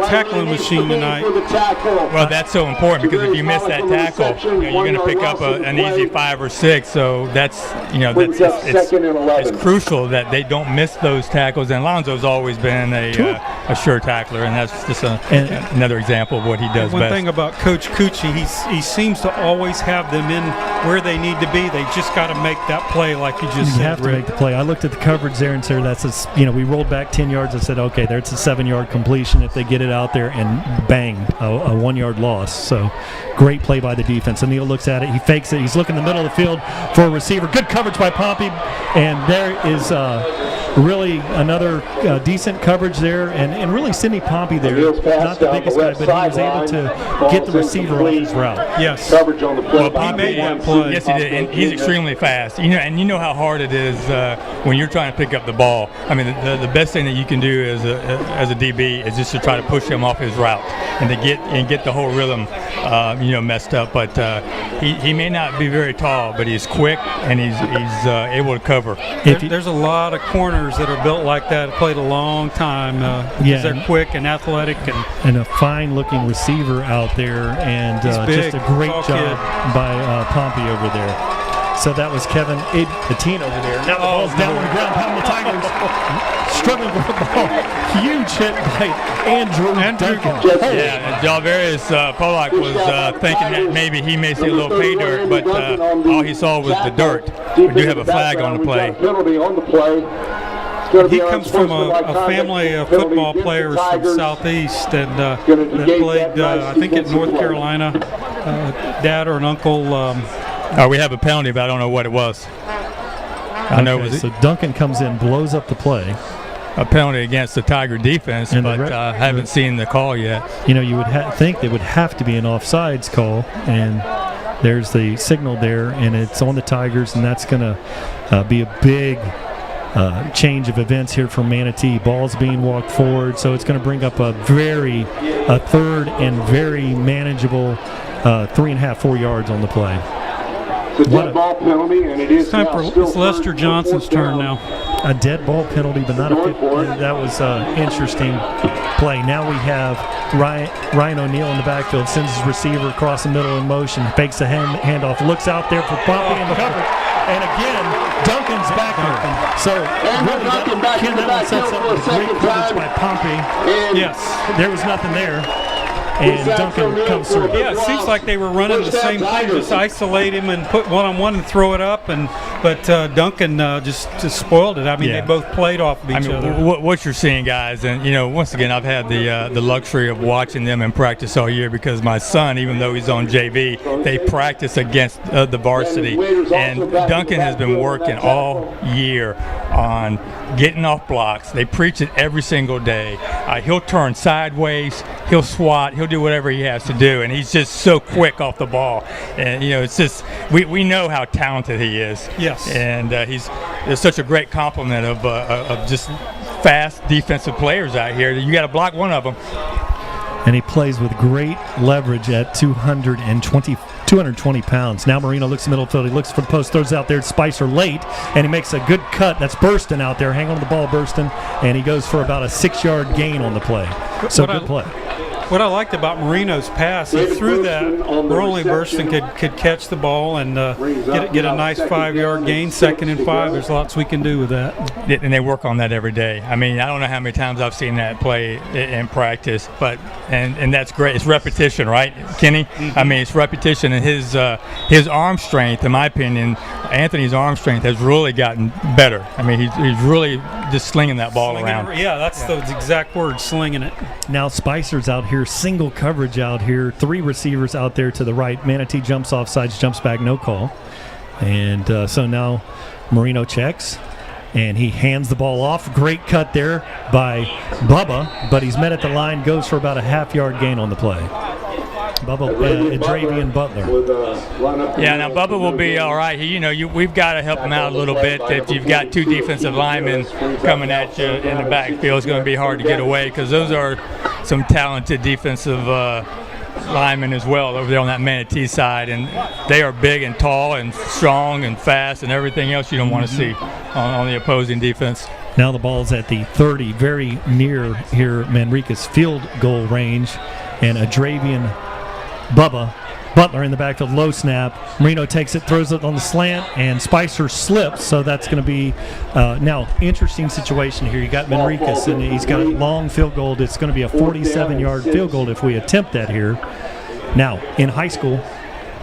Tackling machine tonight. Well, that's so important because if you miss that tackle, you're going to pick up an easy 5 or 6. So it's crucial that they don't miss those tackles. And Alonzo's always been a sure tackler, and that's just another example of what he does best. One thing about Coach Cucci, he seems to always have them in where they need to be. They just got to make that play, like you just said. You have to make the play. I looked at the coverage there and said, we rolled back 10 yards. I said, okay, there's a 7-yard completion if they get it out there, and bang, a 1-yard loss. So great play by the defense. O'Neill looks at it. He fakes it. He's looking in the middle of the field for a receiver. Good coverage by Pompey, and there is really another decent coverage there, and really Sidney Pompey there, not the biggest guy, but he was able to get the receiver on his route. Yes. Well, Pompey made that play. Yes, he did, and he's extremely fast. And you know how hard it is when you're trying to pick up the ball. I mean, the best thing that you can do as a DB is just to try to push him off his route and to get the whole rhythm, messed up. But he may not be very tall, but he's quick and he's able to cover. There's a lot of corners that are built like that, played a long time because they're quick and athletic and a fine-looking receiver out there, and just a great job by Pompey over there. So that was Kevin Atin over there. Now the ball's down on the ground. Palmetto Tigers struggling for the ball. Huge hit by Andrew Duncan. Yeah, Jalvarius Polak was thinking that maybe he may see a little pay dirt, but all he saw was the dirt. We do have a flag on the play. He comes from a family of football players from Southeast and that played, I think, at North Carolina. Dad or an uncle. We have a penalty, but I don't know what it was. So Duncan comes in, blows up the play. A penalty against the Tiger defense, and but I haven't seen the call yet. You would think there would have to be an offsides call, and there's the signal there, and it's on the Tigers, and that's going to be a big change of events here for Manatee. Ball's being walked forward, so it's going to bring up a third and very manageable 3.5, 4 yards on the play. The dead ball penalty, and it is It's time for still it's Lester third, Johnson's fourth turn down. now. A dead ball penalty, but not a that was interesting play. Now we have Ryan O'Neal in the backfield, sends his receiver across the middle in motion, fakes a handoff, looks out there for Pompey and cover. And again, Duncan's back there. So really, Duncan back in the backfield for a second time. by Pompey. And Yes. There was nothing there. And Duncan comes through. Yeah, it seems like they were running the same thing, just isolate him and put one-on-one and throw it up, but Duncan just spoiled it. I mean, Yeah. they both played off of each other. What you're seeing, guys, and once again, I've had the luxury of watching them in practice all year because my son, even though he's on JV, they practice against the varsity, and Duncan has been working all year on getting off blocks. They preach it every single day. He'll turn sideways, he'll swat, he'll do whatever he has to do, and he's just so quick off the ball. And it's just we know how talented he is. Yes. And there's such a great complement of just fast defensive players out here. You got to block one of them. And he plays with great leverage at 220 pounds. Now Marino looks in the middle field. He looks for the post, throws out there. Spicer late, and he makes a good cut. That's Burston out there. Hang on to the ball, Burston. And he goes for about a 6-yard gain on the play. So good play. What I liked about Marino's pass, he threw that where only Burston could catch the ball and get a nice 5-yard gain, 2nd and 5. There's lots we can do with that. And they work on that every day. I mean, I don't know how many times I've seen that play in practice, but and that's great. It's repetition, right, Kenny? Mm-hmm. I mean, it's repetition, and his arm strength, in my opinion, Anthony's arm strength has really gotten better. I mean, he's really just slinging that ball around. Yeah, that's the exact word, slinging it. Now Spicer's out here, single coverage out here, 3 receivers out there to the right. Manatee jumps off sides, jumps back, no call. And so now Marino checks, and he hands the ball off. Great cut there by Bubba, but he's met at the line, goes for about a half-yard gain on the play. Bubba, Adravian Butler. Yeah, now Bubba will be all right. We've got to help him out a little bit. If you've got 2 defensive linemen coming at you in the backfield, it's going to be hard to get away because those are some talented defensive linemen as well over there on that Manatee side, and they are big and tall and strong and fast and everything else you don't want to see on the opposing defense. Now the ball's at the 30, very near here, Manrique's field goal range, and Adravian Butler in the backfield, low snap. Marino takes it, throws it on the slant, and Spicer slips. So that's going to be now interesting situation here. You got Manriquez, and he's got a long field goal. It's going to be a 47-yard field goal if we attempt that here. Now in high school,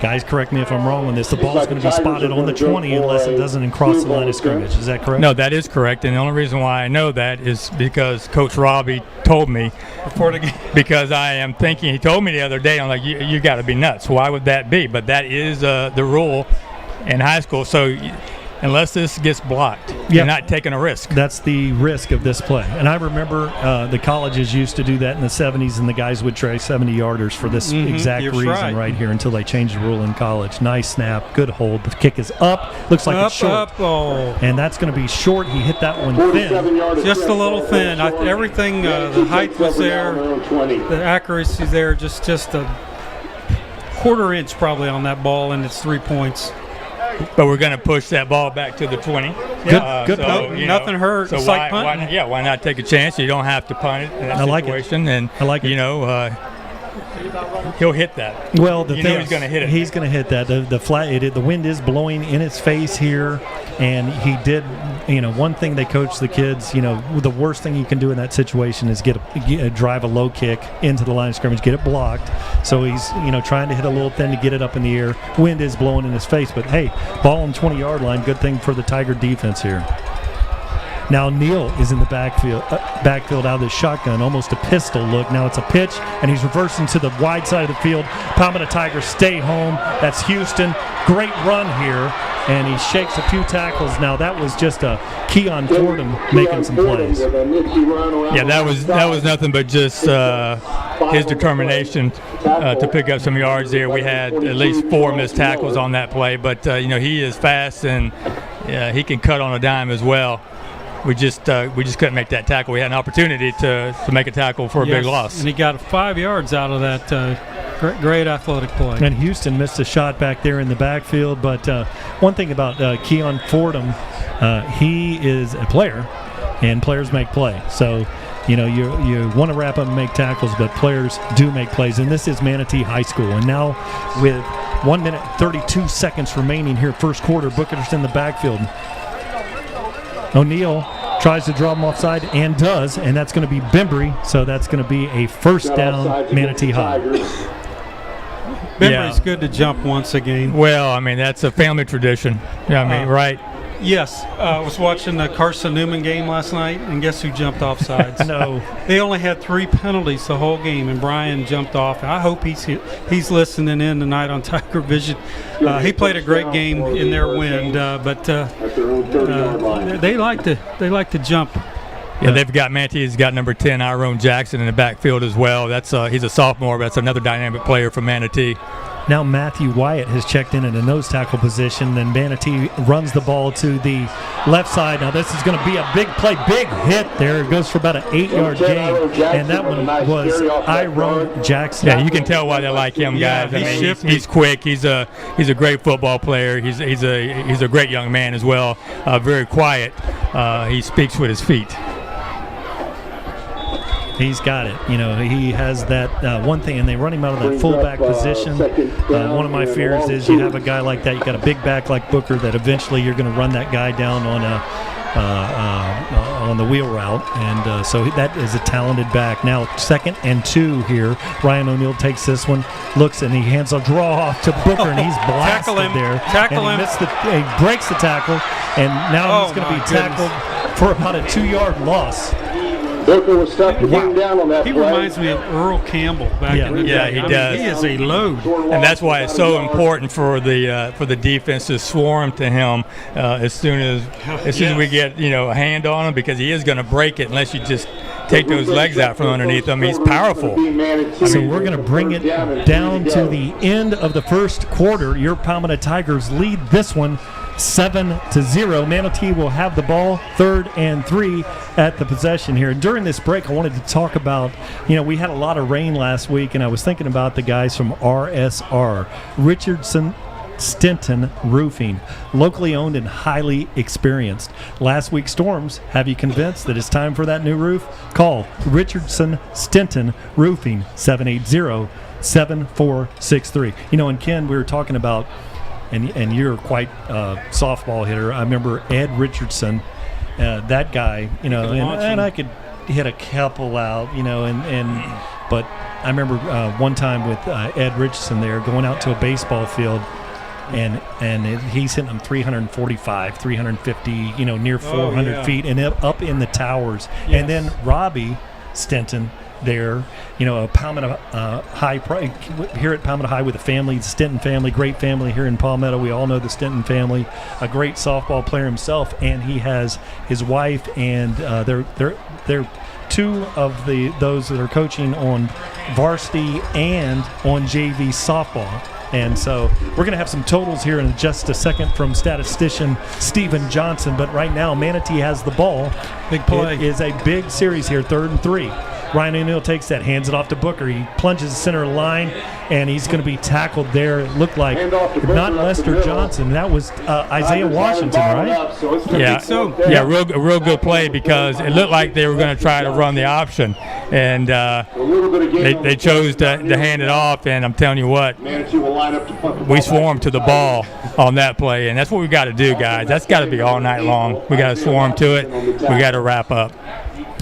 guys, correct me if I'm wrong on this, the ball's going to be spotted on the 20 unless it doesn't cross the line of scrimmage. Is that correct? No, that is correct, and the only reason why I know that is because Coach Robbie told me Before the game. because I am thinking, he told me the other day, I'm like, you got to be nuts. Why would that be? But that is the rule in high school. So unless this gets blocked, you're not taking a risk. That's the risk of this play. And I remember the colleges used to do that in the 70s, and the guys would try 70-yarders for this exact reason right here until they changed the rule in college. Nice snap, good hold. The kick is up. Looks like it's short. And that's going to be short. He hit that one thin. Just a little thin. Everything, the height was there, the accuracy there, just a quarter-inch probably on that ball, and it's 3 points. But we're going to push that ball back to the 20. Good. Nothing hurt. So it's why, like punting. why not take a chance? You don't have to punt it in that situation. And I like it. He'll hit that. Well, he's going to hit it. He's going to hit that. The wind is blowing in his face here, and he did. One thing they coach the kids. The worst thing you can do in that situation is drive a low kick into the line of scrimmage, get it blocked. So he's trying to hit a little thin to get it up in the air. Wind is blowing in his face, but hey, ball on 20-yard line. Good thing for the Tiger defense here. Now Neal is in the backfield out of the shotgun, almost a pistol look. Now it's a pitch, and he's reversing to the wide side of the field. Palmetto Tigers stay home. That's Houston. Great run here, and he shakes a few tackles. Now that was just a Keon Fordham making some plays. Yeah, that was nothing but just his determination to pick up some yards there. We had at least 4 missed tackles on that play, but he is fast and he can cut on a dime as well. we just couldn't make that tackle. We had an opportunity to make a tackle for a big loss. And he got 5 yards out of that great athletic play. And Houston missed a shot back there in the backfield. But one thing about Keon Fordham, he is a player, and players make play. So, you know, you want to wrap up and make tackles, but players do make plays. And this is Manatee High School. And now with 1 minute 32 seconds remaining here, first quarter, Booker's in the backfield. O'Neal tries to draw him offside and does, and that's going to be Bembry. So that's going to be a first down, Manatee High. Bembry's good to jump once a game. Well, I mean, that's a family tradition. Yeah, I mean, right? Yes. I was watching the Carson Newman game last night, and guess who jumped off sides? No. They only had 3 penalties the whole game, and Brian jumped off. I hope he's listening in tonight on Tiger Vision. He played a great game in their win, but they like to jump. Yeah, they've got Manatee's got number 10, Iron Jackson, in the backfield as well. That's he's a sophomore, but that's another dynamic player for Manatee. Now Matthew Wyatt has checked in at a nose tackle position, and Manatee runs the ball to the left side. Now this is going to be a big play, big hit there. It goes for about an 8-yard gain, and that one was Iron Jackson. Yeah, you can tell why they like him, guys. I mean, he's quick. He's a great football player. He's a great young man as well. Very quiet. He speaks with his feet. He's got it. You know, he has that one thing, and they run him out of that fullback position. One of my fears is you have a guy like that. You got a big back like Booker that eventually you're going to run that guy down on the wheel route, and so that is a talented back. Now 2nd and 2 here. Ryan O'Neal takes this one, looks, and he hands a draw off to Booker, and he's blasted there. Tackle him. He breaks the tackle, and now he's going to be tackled for about a 2-yard loss. Booker was stuck to bring down on that He play. reminds me of Earl Campbell back in the day. Yeah, he does. He is a load. And that's why it's so important for the defense to swarm to him as soon as we get a hand on him, because he is going to break it unless you just take those legs out from underneath him. He's powerful. So we're going to bring it down to the end of the first quarter. Your Palmetto Tigers lead this one 7-0. Manatee will have the ball, 3rd and 3 at the possession here. And during this break, I wanted to talk about, we had a lot of rain last week, and I was thinking about the guys from RSR, Richardson Stinton Roofing, locally owned and highly experienced. Last week's storms have you convinced that it's time for that new roof? Call Richardson Stinton Roofing, 780-7463. And Ken, we were talking about, and you're quite a softball hitter. I remember Ed Richardson, that guy, and I could hit a couple out, but I remember one time with Ed Richardson there going out to a baseball field, and he's hitting them 345, 350, near 400 feet, and up in the towers. Yes. And then Robbie Stinton there, a Palmetto High here at Palmetto High with a family, the Stinton family, great family here in Palmetto. We all know the Stinton family, a great softball player himself, and he has his wife, and they're two of those that are coaching on varsity and on JV softball. And so we're going to have some totals here in just a second from statistician Stephen Johnson. But right now, Manatee has the ball. Big play. It is a big series here, 3rd and 3. Ryan O'Neal takes that, hands it off to Booker. He plunges the center line, and he's going to be tackled there. It looked like not Lester Johnson. That was Isaiah Washington, right? Yeah, real good play, because it looked like they were going to try to run the option, and they chose to hand it off. And I'm telling you what, we swarmed to the ball on that play, and that's what we got to do, guys. That's got to be all night long. We got to swarm to it. We got to wrap up.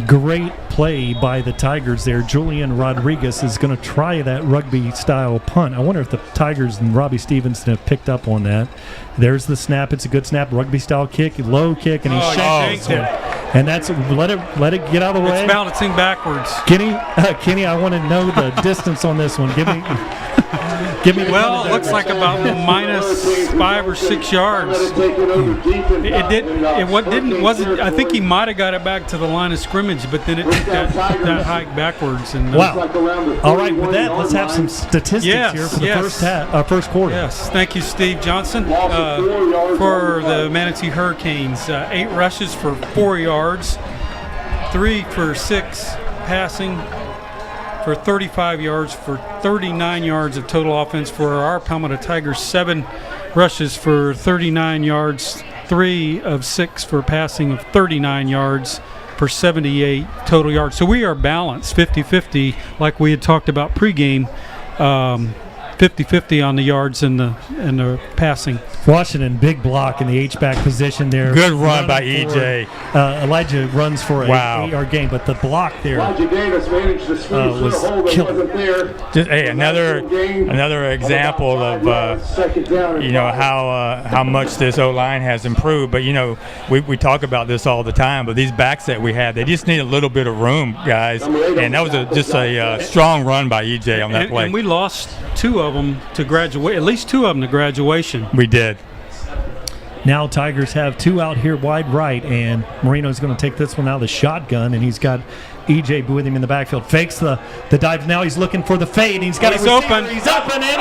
Great play by the Tigers there. Julian Rodriguez is going to try that rugby-style punt. I wonder if the Tigers and Robbie Stevenson have picked up on that. There's the snap. It's a good snap. Rugby-style kick, low kick, and he shanked it. And that's let it get out of the way. It's bouncing backwards. Kenny, I want to know the distance on this one. Give me. Give me the Well, it looks like about minus 5 or 6 yards. Wasn't. I think he might have got it back to the line of scrimmage, but then it took that hike backwards. And wow. All right, with that, let's have some statistics Yes, here for the yes. first quarter. Yes, thank you, Steve Johnson, for the Manatee Hurricanes. 8 rushes for 4 yards, 3 for 6 passing for 35 yards for 39 yards of total offense for our Palmetto Tigers. 7 rushes for 39 yards, 3 of 6 for passing of 39 yards for 78 total yards. So we are balanced 50-50 like we had talked about pregame. 50-50 on the yards and the passing. Washington, big block in the H-back position there. Good run by EJ. Elijah runs for a 8-yard gain, but the block there was killing. Just, hey, another example of how much this O-line has improved. But we talk about this all the time. But these backs that we have, they just need a little bit of room, guys. And that was just a strong run by EJ on that play. And we lost 2 of them to graduate, at least 2 of them to graduation. We did. Now Tigers have 2 out here wide right, and Marino's going to take this one out of the shotgun, and he's got EJ with him in the backfield. Fakes the dive. Now he's looking for the fade. And he's got He's a receiver. open. He's open and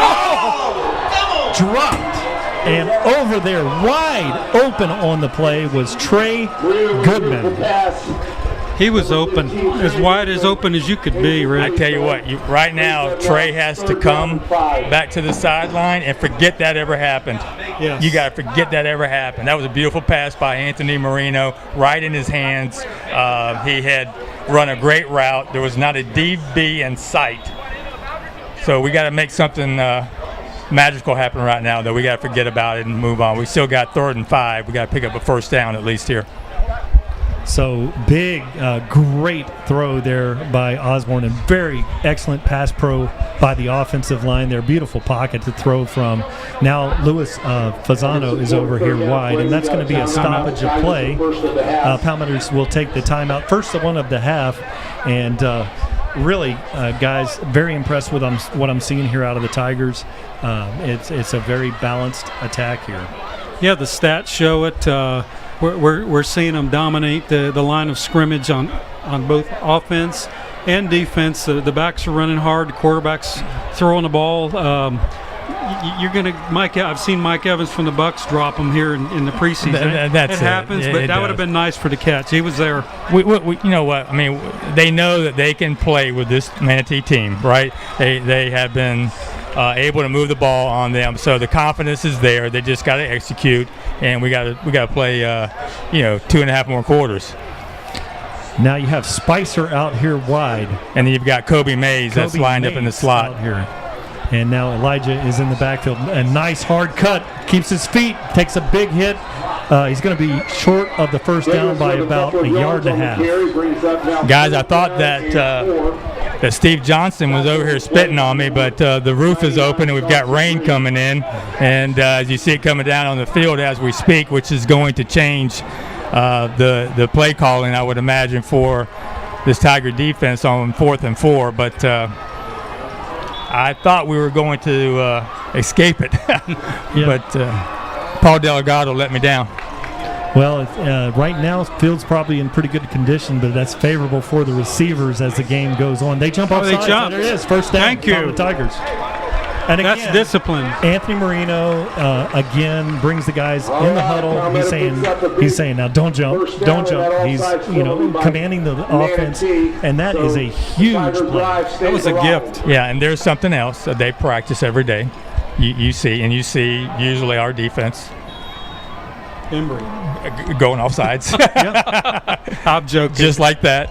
dropped. And over there, wide open on the play was Trey Goodman. He was open, as wide as open as you could be, Rick. I tell you what, right now Trey has to come back to the sideline and forget that ever happened. Yes. You got to forget that ever happened. That was a beautiful pass by Anthony Marino, right in his hands. He had run a great route. There was not a DB in sight. So we got to make something magical happen right now, though. We got to forget about it and move on. We still got 3rd and 5. We got to pick up a first down at least here. So big, great throw there by Osborne, and very excellent pass pro by the offensive line there. Beautiful pocket to throw from. Now Luis Fasano is over here wide, and that's going to be a stoppage of play. Palmetters will take the timeout. First one of the half, and really, guys, very impressed with what I'm seeing here out of the Tigers. It's a very balanced attack here. Yeah, the stats show it. We're seeing them dominate the line of scrimmage on both offense and defense. The backs are running hard. The quarterback's throwing the ball. You're going to I've seen Mike Evans from the Bucks drop him here in the preseason. It happens, but that would have been nice for the catch. He was there. We, you know what? I mean, they know that they can play with this Manatee team, right? They have been able to move the ball on them, so the confidence is there. They just got to execute, and we got to play 2.5 more quarters. Now you have Spicer out here wide, and then you've got Kobe Mays that's lined up in the slot out here. And now Elijah is in the backfield. A nice hard cut, keeps his feet, takes a big hit. He's going to be short of the first down by about 1.5 yards. Guys, I thought that Steve Johnson was over here spitting on me, but the roof is open and we've got rain coming in. And as you see it coming down on the field as we speak, which is going to change the play calling, I would imagine, for this Tiger defense on 4th and 4. But I thought we were going to escape it, but Paul Delgado let me down. Well, right now, field's probably in pretty good condition, but that's favorable for the receivers as the game goes on. They jump off sides. There it is. First down. Thank you. For the Tigers. And again, that's discipline. Anthony Marino again brings the guys in the huddle. He's saying, now don't jump. He's commanding the offense, and that is a huge play. That was a gift. Yeah, and there's something else that they practice every day. You see usually our defense going off sides. I'm joking. Just like that.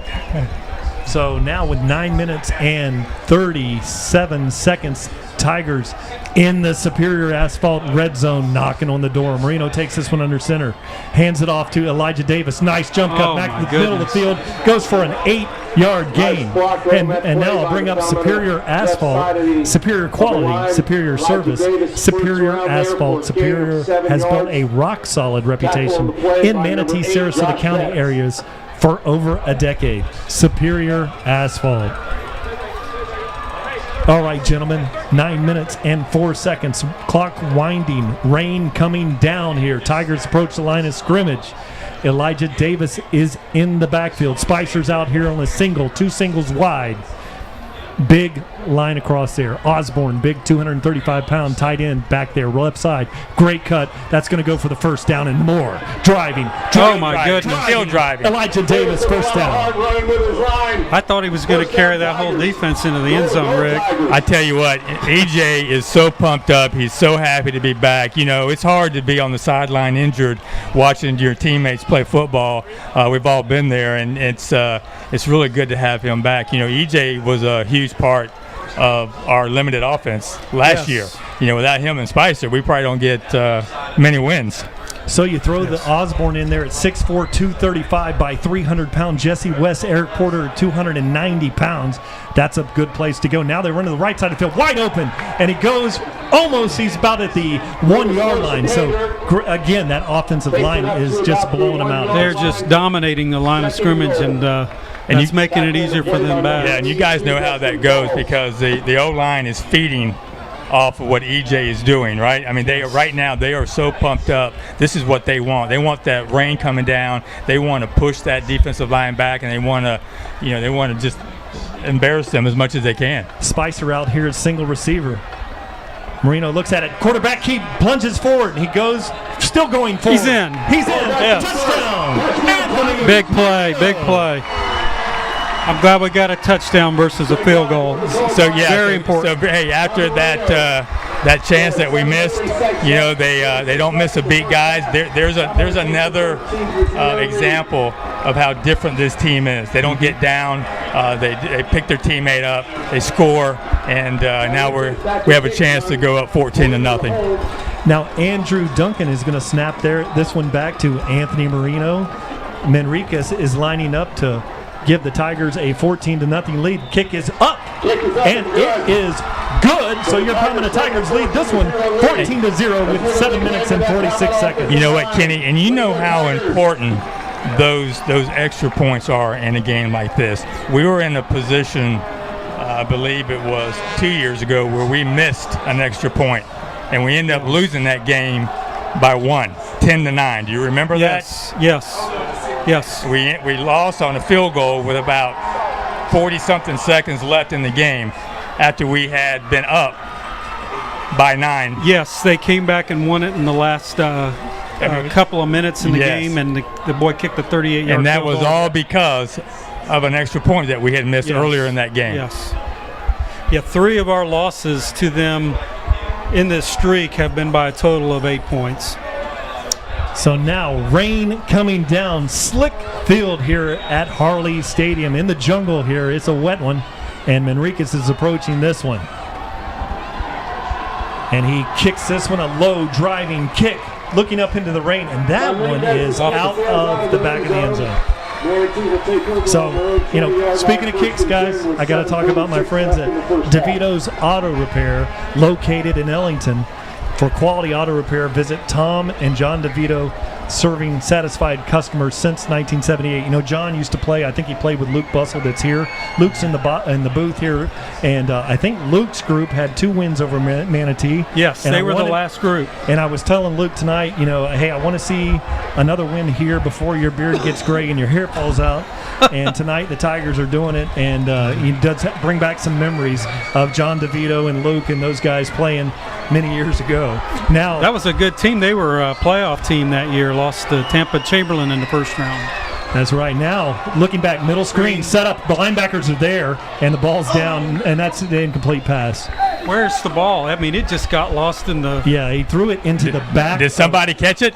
So now with 9 minutes and 37 seconds, Tigers in the Superior Asphalt red zone, knocking on the door. Marino takes this one under center, hands it off to Elijah Davis. Nice jump cut back to the middle of the field, goes for an 8-yard gain. And now I'll bring up Superior Asphalt, superior quality, superior service, Superior Asphalt. Superior has built a rock-solid reputation in Manatee, Sarasota County areas for over a decade. Superior Asphalt. All right, gentlemen, 9 minutes and 4 seconds. Clock winding, rain coming down here. Tigers approach the line of scrimmage. Elijah Davis is in the backfield. Spicer's out here on a single, 2 singles wide. Big line across there. Osborne, big 235-pound tight end back there, left side. Great cut. That's going to go for the first down and more. Driving. Oh, my goodness. Still driving. Elijah Davis, first down. I thought he was going to carry that whole defense into the end zone, Rick. I tell you what, EJ is so pumped up. He's so happy to be back. You know, it's hard to be on the sideline injured watching your teammates play football. We've all been there, and it's really good to have him back. You know, EJ was a huge part of our limited offense last year. You know, without him and Spicer, we probably don't get many wins. So you throw the Osborne in there at 6'4", 235 by 300-pound Jesse West, Eric Porter at 290 pounds. That's a good place to go. Now they run to the right side of the field, wide open, and he goes almost, he's about at the 1 yard line. So, again, that offensive line is just blowing them out. They're just dominating the line of scrimmage, and that's making it easier for them back. Yeah, and you guys know how that goes because the O-line is feeding off of what EJ is doing, right? I mean, right now they are so pumped up. This is what they want. They want that rain coming down. They want to push that defensive line back, and they want to just embarrass them as much as they can. Spicer out here as single receiver. Marino looks at it. Quarterback keep plunges forward. He goes, still going forward. He's in. Yes. Touchdown. Anthony. Big play, big play. I'm glad we got a touchdown versus a field goal. So yeah, very important. So hey, after that chance that we missed, you know, they don't miss a beat, guys. There's another example of how different this team is. They don't get down. They pick their teammate up. They score, and now we have a chance to go up 14-0. Now Andrew Duncan is going to snap this one back to Anthony Marino. Manriquez is lining up to give the Tigers a 14-0 lead. Kick is up, and it is good. So your Palmetto Tigers lead this one 14-0 with 7 minutes and 46 seconds. You know what, Kenny, and you know how important those extra points are in a game like this. We were in a position, I believe it was 2 years ago, where we missed an extra point, and we ended up losing that game by 1, 10-9. Do you remember that? Yes. We lost on a field goal with about 40-something seconds left in the game after we had been up by 9. Yes, they came back and won it in the last couple of minutes in the game, and the boy kicked the 38-yard and that field was goal. all because of an extra point that we had missed earlier in that game. Yes. Yeah, 3 of our losses to them in this streak have been by a total of 8 points. So now rain coming down, slick field here at Harllee Stadium in the jungle here. It's a wet one, and Manriquez is approaching this one. And he kicks this one, a low driving kick, looking up into the rain, and that one is out of the back of the end zone. So, you know, speaking of kicks, guys, I got to talk about my friends at DeVito's Auto Repair, located in Ellington. For quality auto repair, visit Tom and John DeVito, serving satisfied customers since 1978. You know, John used to play, I think he played with Luke Bussell that's here. Luke's in the booth here, and I think Luke's group had 2 wins over Manatee. Yes, and they were the last group. And I was telling Luke tonight, you know, hey, I want to see another win here before your beard gets gray and your hair falls out. And tonight the Tigers are doing it, and he does bring back some memories of John DeVito and Luke and those guys playing many years ago. Now that was a good team. They were a playoff team that year. Lost to Tampa Chamberlain in the first round. That's right. Now looking back, middle screen set up. The linebackers are there, and the ball's down, and that's the incomplete pass. Where's the ball? I mean, it just got lost in the. Yeah, he threw it into the back. Did somebody catch it?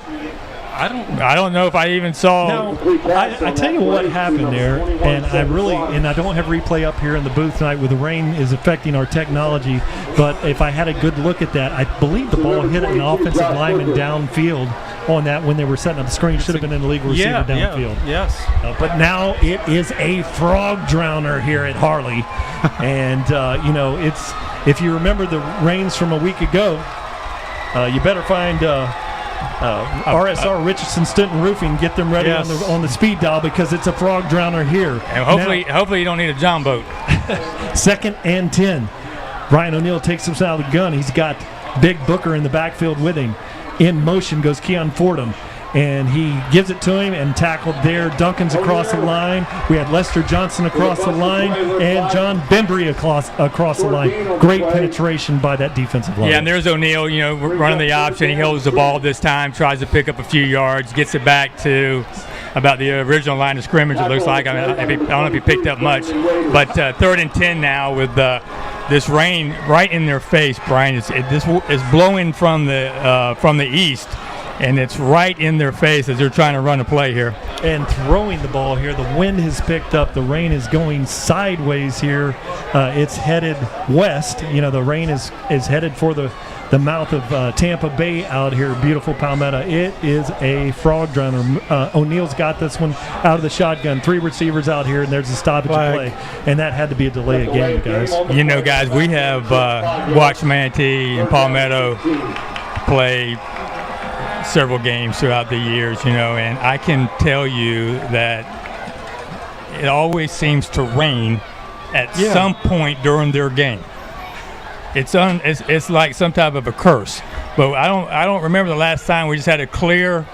I don't know if I even saw. Now, I tell you what happened there, and I don't have replay up here in the booth tonight with the rain is affecting our technology, but if I had a good look at that, I believe the ball hit an offensive lineman downfield on that when they were setting up the screen. Should have been an illegal receiver downfield. Yes. But now it is a frog drowner here at Harllee, and you know, it's, if you remember the rains from a week ago, you better find RSR Richardson Stinton Roofing, get them ready on the speed dial, because it's a frog drowner here. And hopefully you don't need a John boat. 2nd and 10. Ryan O'Neal takes him out of the gun. He's got Big Booker in the backfield with him. In motion goes Keon Fordham, and he gives it to him and tackled there. Duncan's across the line. We had Lester Johnson across the line and John Bembry across the line. Great penetration by that defensive line. Yeah, and there's O'Neal, running the option. He holds the ball this time, tries to pick up a few yards, gets it back to about the original line of scrimmage, it looks like. I don't know if he picked up much. But 3rd and 10 now with this rain right in their face, Brian. This is blowing from the east, and it's right in their face as they're trying to run a play here. And throwing the ball here, the wind has picked up. The rain is going sideways here. It's headed west. The rain is headed for the mouth of Tampa Bay out here. Beautiful Palmetto. It is a frog drowner. O'Neal's got this one out of the shotgun. 3 receivers out here, and there's a stoppage play. And that had to be a delay of game, guys. Guys, we have watched Manatee and Palmetto play several games throughout the years, and I can tell you that it always seems to rain at some point during their game. It's like some type of a curse. But I don't remember the last time we just had a clear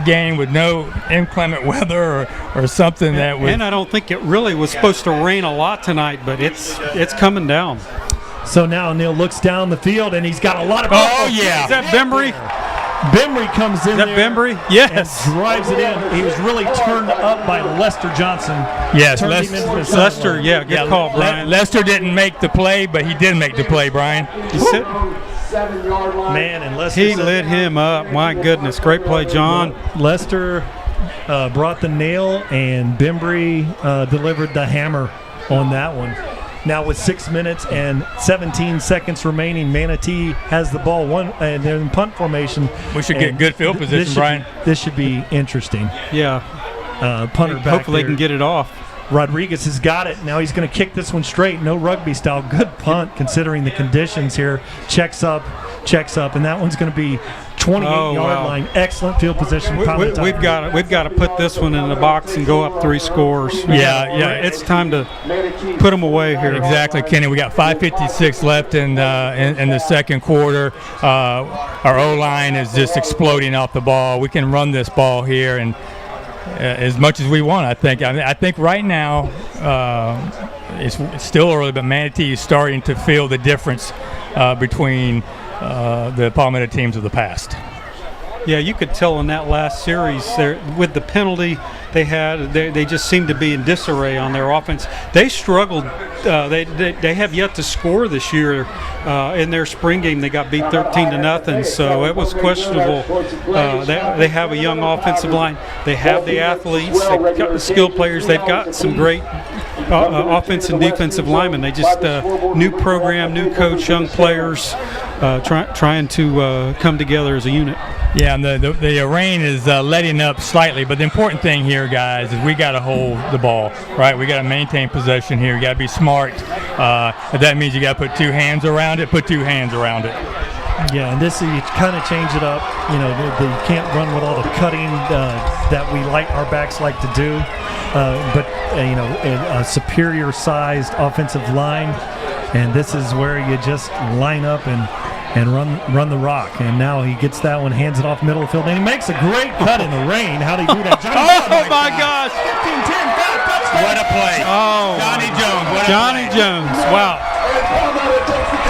game with no inclement weather or something that was. And I don't think it really was supposed to rain a lot tonight, but it's coming down. So now O'Neal looks down the field, and he's got a lot of. Oh yeah! Is that Bembry? Bembry comes in. Is that there Bembry? Yes. and drives it in. He was really turned up by Lester Johnson. Yes, Lester. Yeah, good call, Brian. Lester didn't make the play, but he did make the play, Brian. Man, and Lester. He lit him up. My goodness, great play, John. Lester brought the nail, and Bembry delivered the hammer on that one. Now with 6 minutes and 17 seconds remaining, Manatee has the ball and they're in punt formation. We should get good field position, Brian. This should be interesting. Yeah. Punter back Hopefully there. they can get it off. Rodriguez has got it. Now he's going to kick this one straight. No rugby style. Good punt considering the conditions here. Checks up, and that one's going to be 28-yard line. Excellent field position. We've got to put this one in the box and go up 3 scores. Yeah. It's time to put them away here. Exactly, Kenny. We got 5:56 left in the second quarter. Our O-line is just exploding off the ball. We can run this ball here and as much as we want, I think. I think right now it's still early, but Manatee is starting to feel the difference between the Palmetto teams of the past. Yeah, you could tell in that last series there, with the penalty they had, they just seemed to be in disarray on their offense. They struggled. They have yet to score this year. In their spring game, they got beat 13-0, so it was questionable. They have a young offensive line. They have the athletes. They've got the skilled players. They've got some great offense and defensive linemen. They just new program, new coach, young players trying to come together as a unit. Yeah, and the rain is letting up slightly, but the important thing here, guys, is we got to hold the ball, right? We got to maintain possession here. You got to be smart. If that means you got to put 2 hands around it, put 2 hands around it. Yeah, and this you kind of change it up. You can't run with all the cutting that our backs like to do. But a superior-sized offensive line, and this is where you just line up and run the rock. And now he gets that one, hands it off middle of the field, and he makes a great cut in the rain. How'd he do that? Oh my gosh! 15-10, What a play! Oh, Johnny Jones! Johnny Jones! Wow!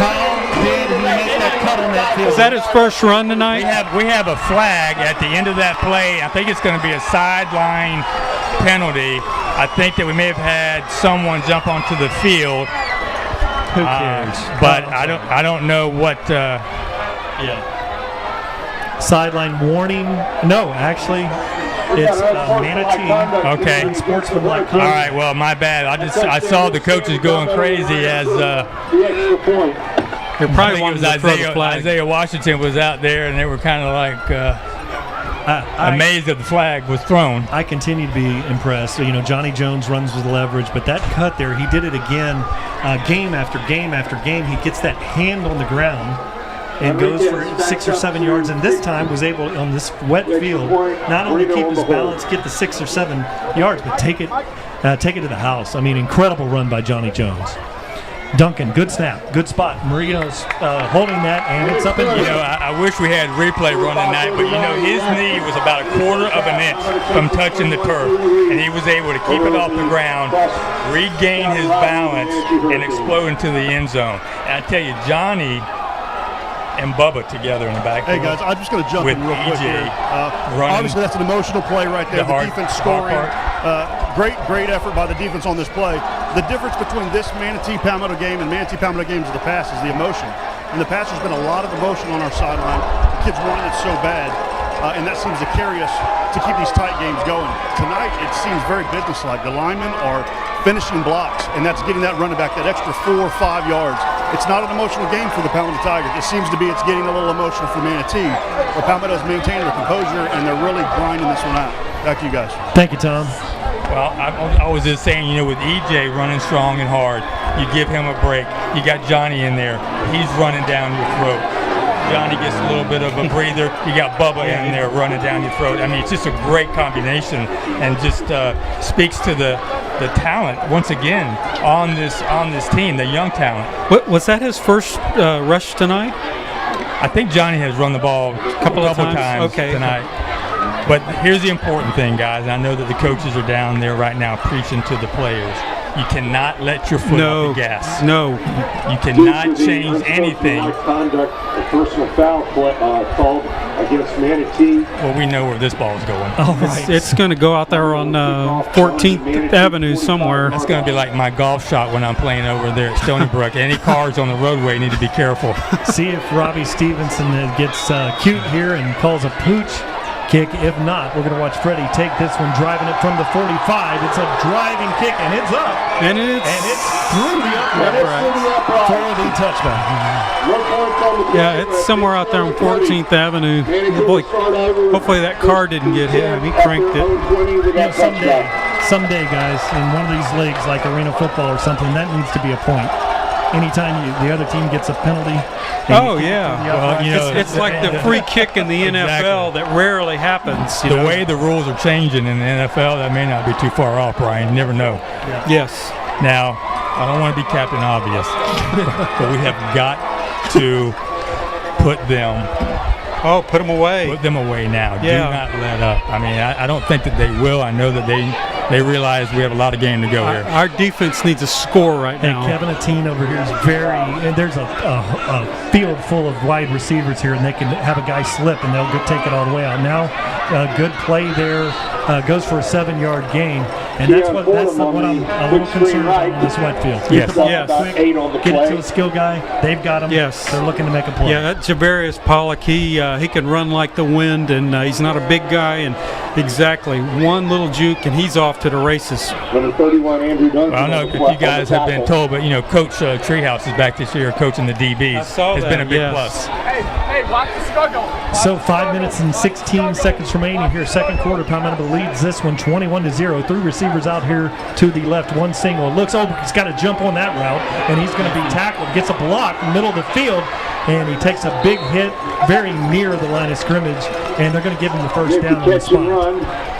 How did he make that cut on that field? Is that his first run tonight? We have a flag at the end of that play. I think it's going to be a sideline penalty. I think that we may have had someone jump onto the field. Who cares? But I don't know what. Sideline warning. No, actually, it's Manatee. Okay. Unsportsmanlike. All right. Well, my bad. I saw the coaches going crazy as. They probably wanted to throw the flag. Isaiah Washington was out there, and they were kind of like amazed that the flag was thrown. I continue to be impressed. Johnny Jones runs with leverage, but that cut there, he did it again, game after game after game. He gets that hand on the ground and goes for 6 or 7 yards, and this time was able, on this wet field, not only keep his balance, get the 6 or 7 yards, but take it to the house. I mean, incredible run by Johnny Jones. Duncan, good snap, good spot. Marino's holding that, and it's up in the air. I wish we had replay run tonight, but his knee was about a quarter of an inch from touching the turf, and he was able to keep it off the ground, regain his balance, and explode into the end zone. And I tell you, Johnny and Bubba together in the back. Hey guys, I'm just going to jump in real quick here. Obviously, that's an emotional play right there. The defense scoring. Great effort by the defense on this play. The difference between this Manatee-Palmetto game and Manatee-Palmetto games of the past is the emotion. In the past, there's been a lot of emotion on our sideline. The kids wanted it so bad, and that seems to carry us to keep these tight games going. Tonight, it seems very businesslike. The linemen are finishing blocks, and that's getting that running back that extra 4 or 5 yards. It's not an emotional game for the Palmetto Tigers. It seems to be it's getting a little emotional for Manatee, where Palmetto's maintaining their composure, and they're really grinding this one out. Back to you guys. Thank you, Tom. Well, I was just saying, with EJ running strong and hard, you give him a break. You got Johnny in there. He's running down your throat. Johnny gets a little bit of a breather. You got Bubba in there running down your throat. I mean, it's just a great combination, and just speaks to the talent once again on this team, the young talent. Was that his first rush tonight? I think Johnny has run the ball a couple times tonight. But here's the important thing, guys. I know that the coaches are down there right now preaching to the players. You cannot let your foot off the gas. No. You cannot change anything. Conduct, a personal foul called against Manatee. Well, we know where this ball is going. All right. It's going to go out there on 14th Avenue somewhere. That's going to be like my golf shot when I'm playing over there at Stony Brook. Any cars on the roadway need to be careful. See if Robbie Stevenson gets cute here and calls a pooch kick. If not, we're going to watch Freddie take this one, driving it from the 45. It's a driving kick, and it's up. And it's through the upright for the touchback. Yeah, it's somewhere out there on 14th Avenue. Boy, hopefully that car didn't get hit. He cranked it. Someday, guys, in one of these leagues like arena football or something, that needs to be a point. Anytime the other team gets a penalty. Oh, yeah. Well, it's like the free kick in the NFL that rarely happens. The way the rules are changing in the NFL, that may not be too far off, Brian. You never know. Yeah. Yes. Now, I don't want to be Captain Obvious, but we have got to put them away. Put them away now. Yeah. Do not let up. I mean, I don't think that they will. I know that they realize we have a lot of game to go here. Our defense needs a score right now. And Kevin Atine over here is and there's a field full of wide receivers here, and they can have a guy slip, and they'll take it all the way out. Now, a good play there, goes for a 7-yard gain, and that's what I'm a little concerned about in this wet field. Yes. Quick, get it to a skill guy. They've got him. Yes. They're looking to make a play. Yeah, that Javarius Pollock, he can run like the wind, and he's not a big guy, and exactly one little juke, and he's off to the races. Number 31, Andrew Duncan. Well, I don't know if you guys have been told, but Coach Treehouse is back this year coaching the DBs. I saw it's that, been a big yes. plus. Hey, watch the struggle. So 5 minutes and 16 seconds remaining here. Second quarter, Palmetto leads this one 21-0. 3 receivers out here to the left. One single. Looks he's got to jump on that route, and he's going to be tackled. Gets a block in the middle of the field, and he takes a big hit very near the line of scrimmage, and they're going to give him the first down on the spot.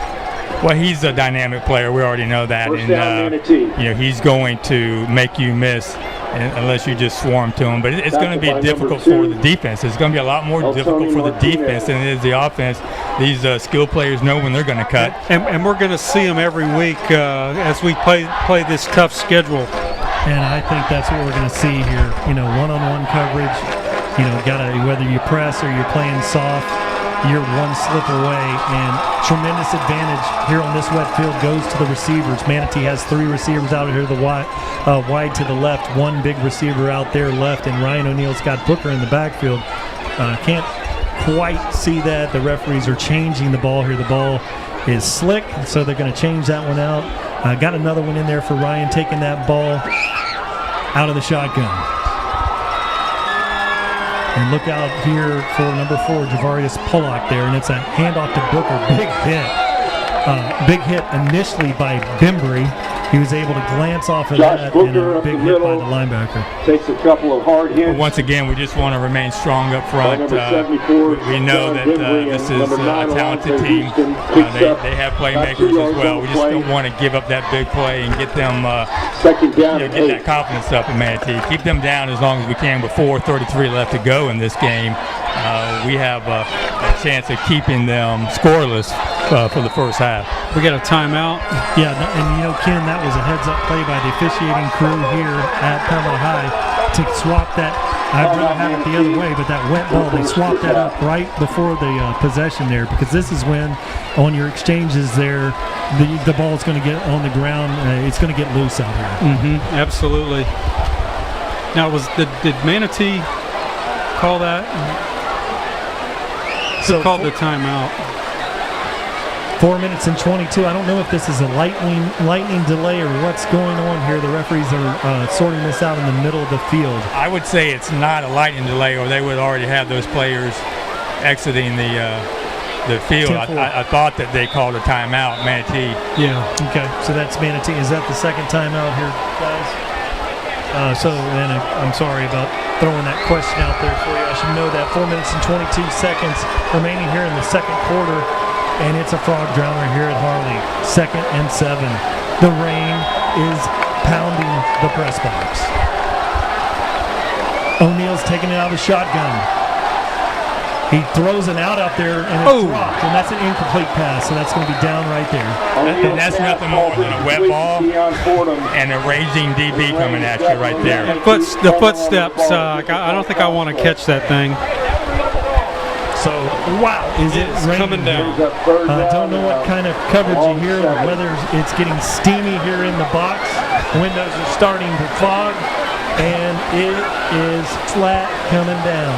Well, he's a dynamic player. We already know that, and he's going to make you miss unless you just swarm to him. But it's going to be difficult for the defense. It's going to be a lot more difficult for the defense than it is the offense. These skill players know when they're going to cut, and we're going to see them every week as we play this tough schedule. And I think that's what we're going to see here. One-on-one coverage. Whether you press or you're playing soft, you're one slip away, and tremendous advantage here on this wet field goes to the receivers. Manatee has 3 receivers out here, the wide to the left, 1 big receiver out there left, and Ryan O'Neill's got Booker in the backfield. Can't quite see that. The referees are changing the ball here. The ball is slick, so they're going to change that one out. Got another one in there for Ryan, taking that ball out of the shotgun. And look out here for number 4, Javarius Pollock there, and it's a handoff to Booker. Big hit. Big hit initially by Bembry, he was able to glance off of Josh that Booker and a up big the hit by middle. the linebacker. Takes a couple of hard hits. Once again, we just want to remain strong up front. Number 74, We know John that Bembry, this and is number 9, a talented Alonzo team. Houston picks up They have about 2 playmakers yards as well. on We the just play. don't want to give up that big play and get them Second down get and that 8. confidence up in Manatee. Keep them down as long as we can. With 4:33 left to go in this game, we have a chance of keeping them scoreless for the first half. We got a timeout. Yeah, and Ken, that was a heads-up play by the officiating crew here at Palmetto High to swap that. I'd rather have it the other way, but that wet ball, they swapped that up right before the possession there, because this is when, on your exchanges there, the ball's going to get on the ground. It's going to get loose out here. Absolutely. Now, did Manatee call that? So Called the timeout. 4 minutes and 22. I don't know if this is a lightning delay or what's going on here. The referees are sorting this out in the middle of the field. I would say it's not a lightning delay, or they would already have those players exiting the field. 10-4. I thought that they called a timeout, Manatee. Yeah. Okay, so that's Manatee. Is that the second timeout here, guys? And I'm sorry about throwing that question out there for you. I should know that. 4 minutes and 22 seconds remaining here in the second quarter, and it's a frog drowner here at Harllee. 2nd and 7. The rain is pounding the press box. O'Neal's taking it out of the shotgun. He throws an out there, and it's dropped, and that's an incomplete pass, so that's going to be down right there. And that's nothing more than a wet ball and a raging DB coming at you right there. The footsteps. I don't think I want to catch that thing. So, wow, is it raining? Coming down. I don't know what kind of coverage you hear. The weather, it's getting steamy here in the box. Windows are starting to fog, and it is flat coming down.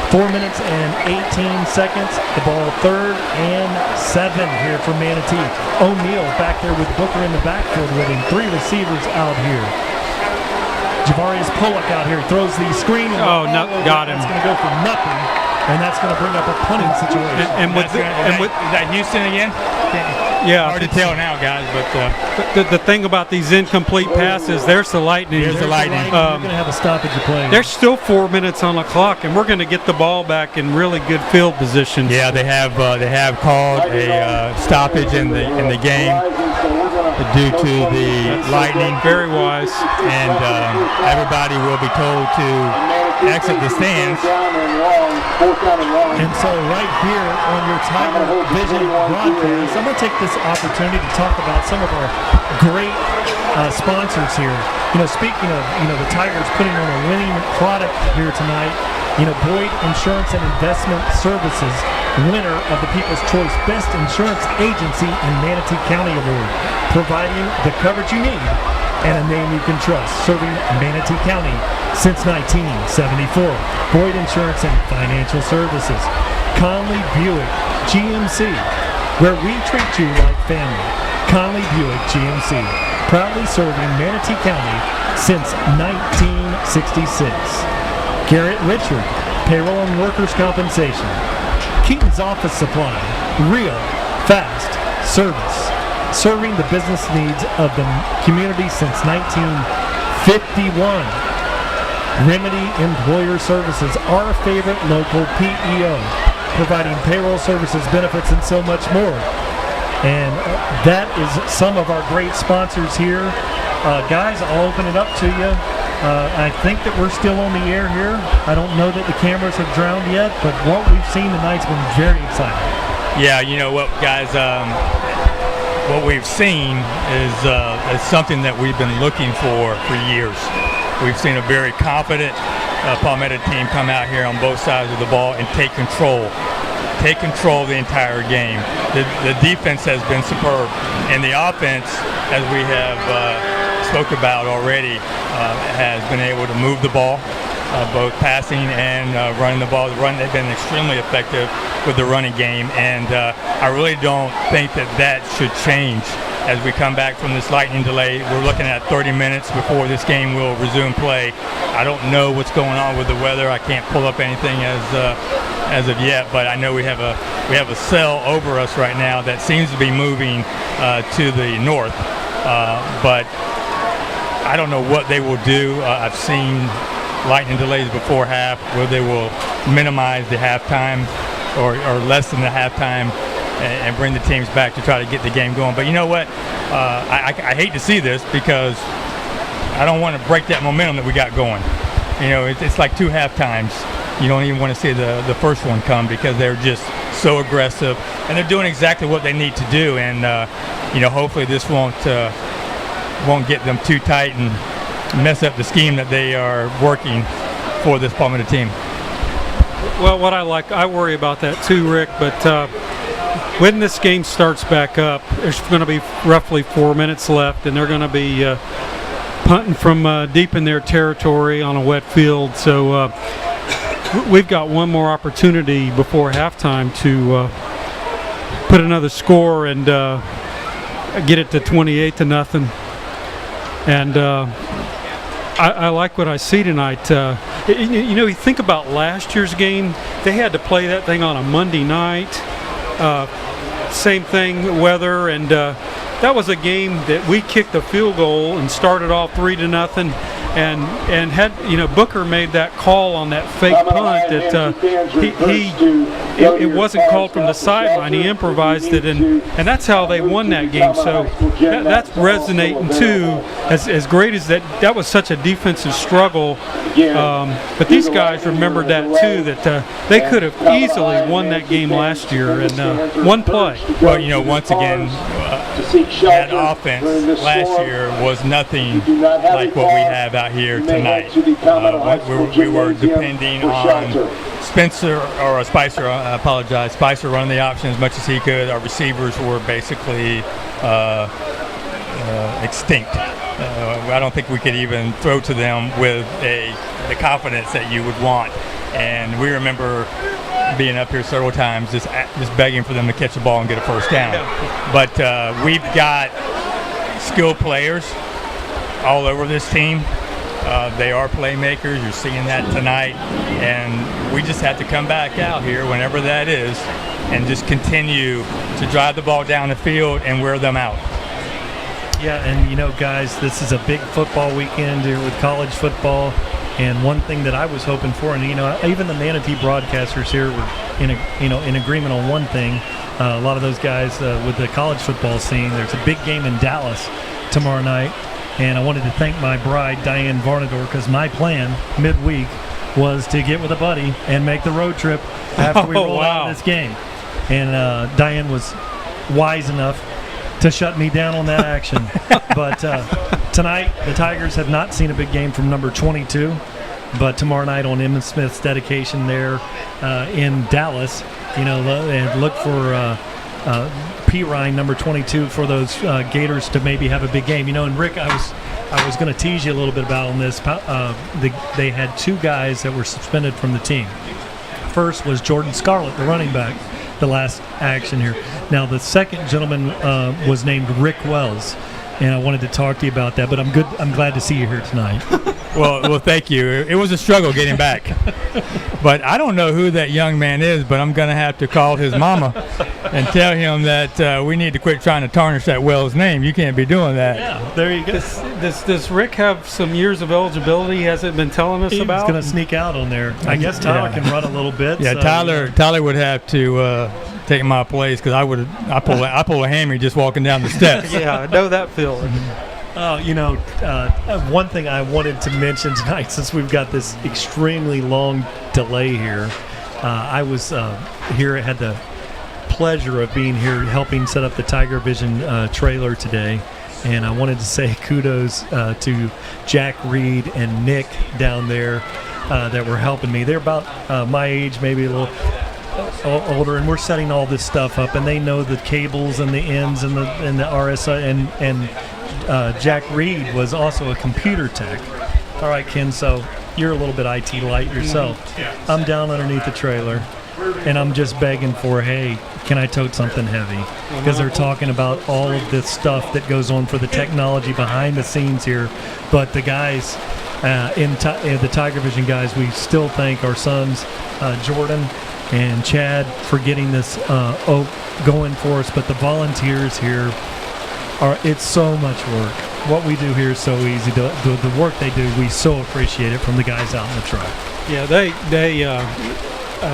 4 minutes and 18 seconds. The ball 3rd and 7 here for Manatee. O'Neal back there with Booker in the backfield with him. 3 receivers out here. Javarius Pollock out here throws the screen. Got him. It's going to go for nothing, and that's going to bring up a punting situation. Is that Houston again? Yeah. Hard to tell now, guys, but The thing about these incomplete passes, there's the lightning. There's the lightning. You're going to have a stoppage of play. There's still 4 minutes on the clock, and we're going to get the ball back in really good field position. yeah, they have called a stoppage in the game due to the lightning. Very wise. And everybody will be told to exit the stands. And so right here on your Tiger Vision broadcast, I'm going to take this opportunity to talk about some of our great sponsors here. Speaking of, the Tigers putting on a winning product here tonight, Boyd Insurance and Investment Services, winner of the People's Choice Best Insurance Agency in Manatee County Award, providing the coverage you need and a name you can trust, serving Manatee County since 1974. Boyd Insurance and Financial Services. Conley Buick GMC, where we treat you like family. Conley Buick GMC, proudly serving Manatee County since 1966. Garrett Richard, Payroll and Workers' Compensation. Keaton's Office Supply, real, fast service, serving the business needs of the community since 1951. Remedy Employer Services, our favorite local PEO, providing payroll services, benefits, and so much more. And that is some of our great sponsors here. Guys, I'll open it up to you. I think that we're still on the air here. I don't know that the cameras have drowned yet, but what we've seen tonight's been very exciting. Yeah, you know what, guys? What we've seen is something that we've been looking for years. We've seen a very confident Palmetto team come out here on both sides of the ball and take control of the entire game. The defense has been superb, and the offense, as we have spoke about already, has been able to move the ball, both passing and running the ball. They've been extremely effective with the running game, and I really don't think that should change as we come back from this lightning delay. We're looking at 30 minutes before this game will resume play. I don't know what's going on with the weather. I can't pull up anything as of yet, but I know we have a cell over us right now that seems to be moving to the north but I don't know what they will do. I've seen lightning delays before half where they will minimize the halftime or less than the halftime and bring the teams back to try to get the game going. But you know what? I hate to see this because I don't want to break that momentum that we got going. You know, it's like 2 halftimes. You don't even want to see the first one come because they're just so aggressive, and they're doing exactly what they need to do. And you know, hopefully this won't get them too tight and mess up the scheme that they are working for this Palmetto team. Well, I worry about that too, Rick, but when this game starts back up, there's going to be roughly 4 minutes left, and they're going to be punting from deep in their territory on a wet field. So we've got one more opportunity before halftime to put another score and get it to 28-0. And I like what I see tonight. You know, you think about last year's game, they had to play that thing on a Monday night. Same thing, weather, and that was a game that we kicked the field goal and started off 3-0, and had, you know, Booker made that call on that fake punt that it wasn't called from the sideline. He improvised it, and that's how they won that game. So that's resonating too. As great as that was such a defensive struggle. But these guys remembered that too. That they could have easily won that game last year in one play. Well, you know, once again, that offense last year was nothing like what we have out here tonight. We were depending on Spicer running the option as much as he could. Our receivers were basically extinct. I don't think we could even throw to them with the confidence that you would want. And we remember being up here several times, just begging for them to catch the ball and get a first down. But we've got skilled players all over this team. They are playmakers. You're seeing that tonight. And we just have to come back out here whenever that is and just continue to drive the ball down the field and wear them out. Yeah, and you know, guys, this is a big football weekend here with college football. And one thing that I was hoping for, and you know, even the Manatee broadcasters here were in agreement on one thing. A lot of those guys with the college football scene. There's a big game in Dallas tomorrow night, and I wanted to thank my bride Diane Varnador because my plan midweek was to get with a buddy and make the road trip after we rolled out of this game. And Diane was wise enough to shut me down on that action. But tonight, the Tigers have not seen a big game from number 22. But tomorrow night on Emmitt Smith's dedication there in Dallas, you know, and look for P. Ryan, number 22, for those Gators to maybe have a big game. You know, and Rick, I was going to tease you a little bit about on this. They had 2 guys that were suspended from the team. First was Jordan Scarlett, the running back, the last action here. Now, the second gentleman was named Rick Wells, and I wanted to talk to you about that, but I'm glad to see you here tonight. Well, thank you. It was a struggle getting back. But I don't know who that young man is, but I'm going to have to call his mama and tell him that we need to quit trying to tarnish that Wells name. You can't be doing that. Yeah, there you go. Does Rick have some years of eligibility he hasn't been telling us about? He's going to sneak out on there. I guess Tyler can run a little bit. Yeah, so, Tyler would have to take my place because I pull a hammy just walking down the steps. Yeah, I know that feeling. You know, one thing I wanted to mention tonight, since we've got this extremely long delay here, I was here, had the pleasure of being here helping set up the Tiger Vision trailer today, and I wanted to say kudos to Jack Reed and Nick down there that were helping me. They're about my age, maybe a little older, and we're setting all this stuff up, and they know the cables and the ends and the RSI, and Jack Reed was also a computer tech. All right, Ken, so you're a little bit IT light yourself. I'm down underneath the trailer, and I'm just begging for, hey, can I tote something heavy? Because they're talking about all of this stuff that goes on for the technology behind the scenes here. But the guys, the Tiger Vision guys, we still thank our sons, Jordan and Chad, for getting this going for us. But the volunteers here, it's so much work. What we do here is so easy. The work they do, we so appreciate it from the guys out in the truck. Yeah,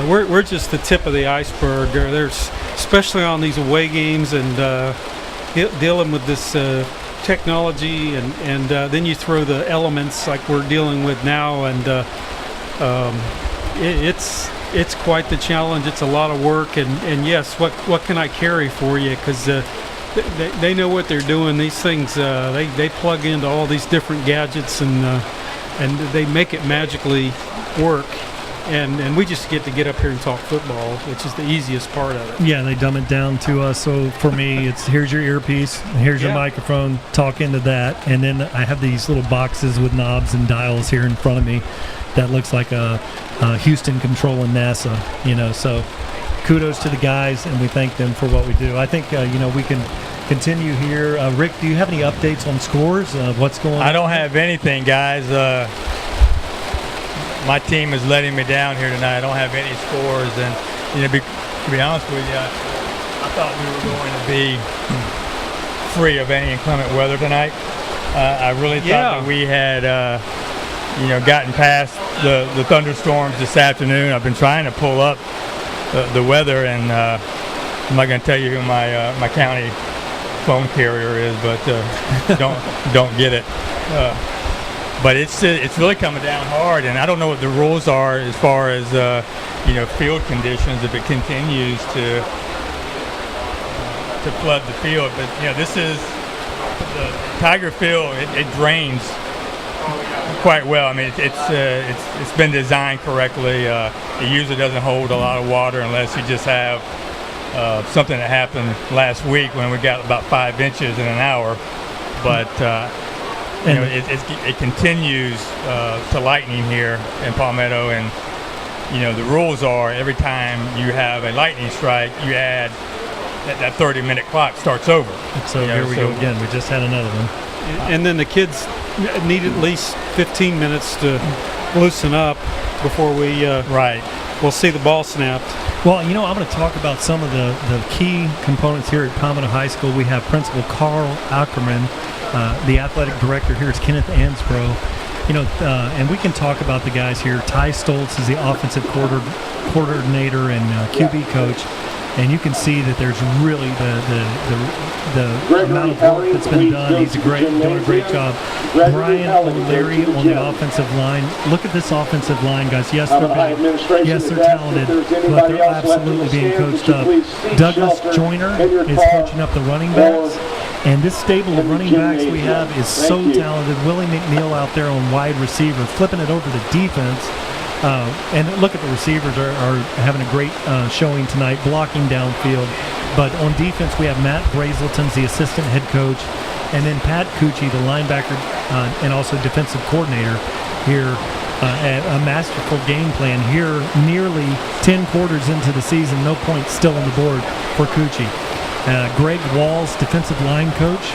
we're just the tip of the iceberg. There's especially on these away games and dealing with this technology, and then you throw the elements like we're dealing with now, and it's quite the challenge. It's a lot of work, and yes, what can I carry for you? Because they know what they're doing. These things they plug into all these different gadgets, and they make it magically work. And we just get up here and talk football, which is the easiest part of it. Yeah, they dumb it down to us. So for me, it's here's your earpiece, here's your microphone, talk into that. And then I have these little boxes with knobs and dials here in front of me that looks like a Houston controlling NASA, So kudos to the guys, and we thank them for what we do. I think, we can continue here. Rick, do you have any updates on scores? What's going on? I don't have anything, guys. My team is letting me down here tonight. I don't have any scores, and to be honest with you, I thought we were going to be free of any inclement weather tonight. I really thought that we had, gotten past the thunderstorms this afternoon. I've been trying to pull up the weather, and I'm not going to tell you who my county phone carrier is, but don't get it. But it's really coming down hard, and I don't know what the rules are as far as field conditions if it continues to flood the field. But this is the Tiger Field. It drains quite well. I mean, it's been designed correctly. It usually doesn't hold a lot of water unless you just have something that happened last week when we got about 5 inches in an hour, but. It continues to lightning here in Palmetto, and the rules are every time you have a lightning strike, you add that 30-minute clock starts over. So here we go again. We just had another one. And then the kids need at least 15 minutes to loosen up before we'll see the ball snapped. Well, I'm going to talk about some of the key components here at Palmetto High School. We have Principal Carl Ackerman. The athletic director here is Kenneth Ansbro. And we can talk about the guys here. Ty Stoltz is the offensive coordinator and QB coach. And you can see that there's really the amount of work that's been done. He's doing a great job. Brian O'Leary on the offensive line. Look at this offensive line, guys. Yes, they're big. Yes, they're talented, but they're absolutely being coached up. Douglas Joyner is coaching up the running backs. And this stable of running backs we have is so talented. Willie McNeil out there on wide receiver, flipping it over to defense. And look at the receivers are having a great showing tonight, blocking downfield. But on defense, we have Matt Brazelton's the assistant head coach, and then Pat Cucci, the linebacker and also defensive coordinator here. A masterful game plan here, nearly 10 quarters into the season, no points still on the board for Cucci. Greg Walls, defensive line coach,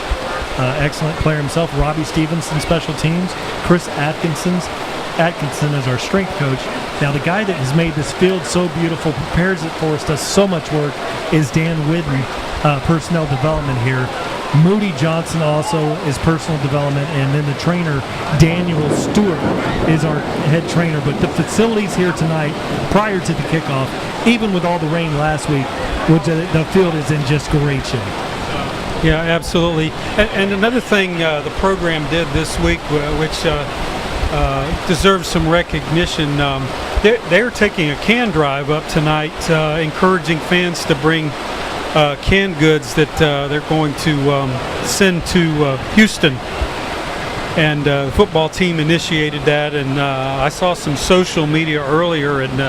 excellent player himself. Robbie Stevenson, special teams. Chris Atkinson is our strength coach. Now, the guy that has made this field so beautiful, prepares it for us, does so much work, is Dan Whidden, personnel development here. Moody Johnson also is personal development, and then the trainer, Daniel Stewart, is our head trainer. But the facilities here tonight, prior to the kickoff, even with all the rain last week, the field is in just great shape. Yeah, absolutely. And another thing the program did this week, which deserves some recognition, they're taking a can drive up tonight, encouraging fans to bring canned goods that they're going to send to Houston. And the football team initiated that, and I saw some social media earlier, and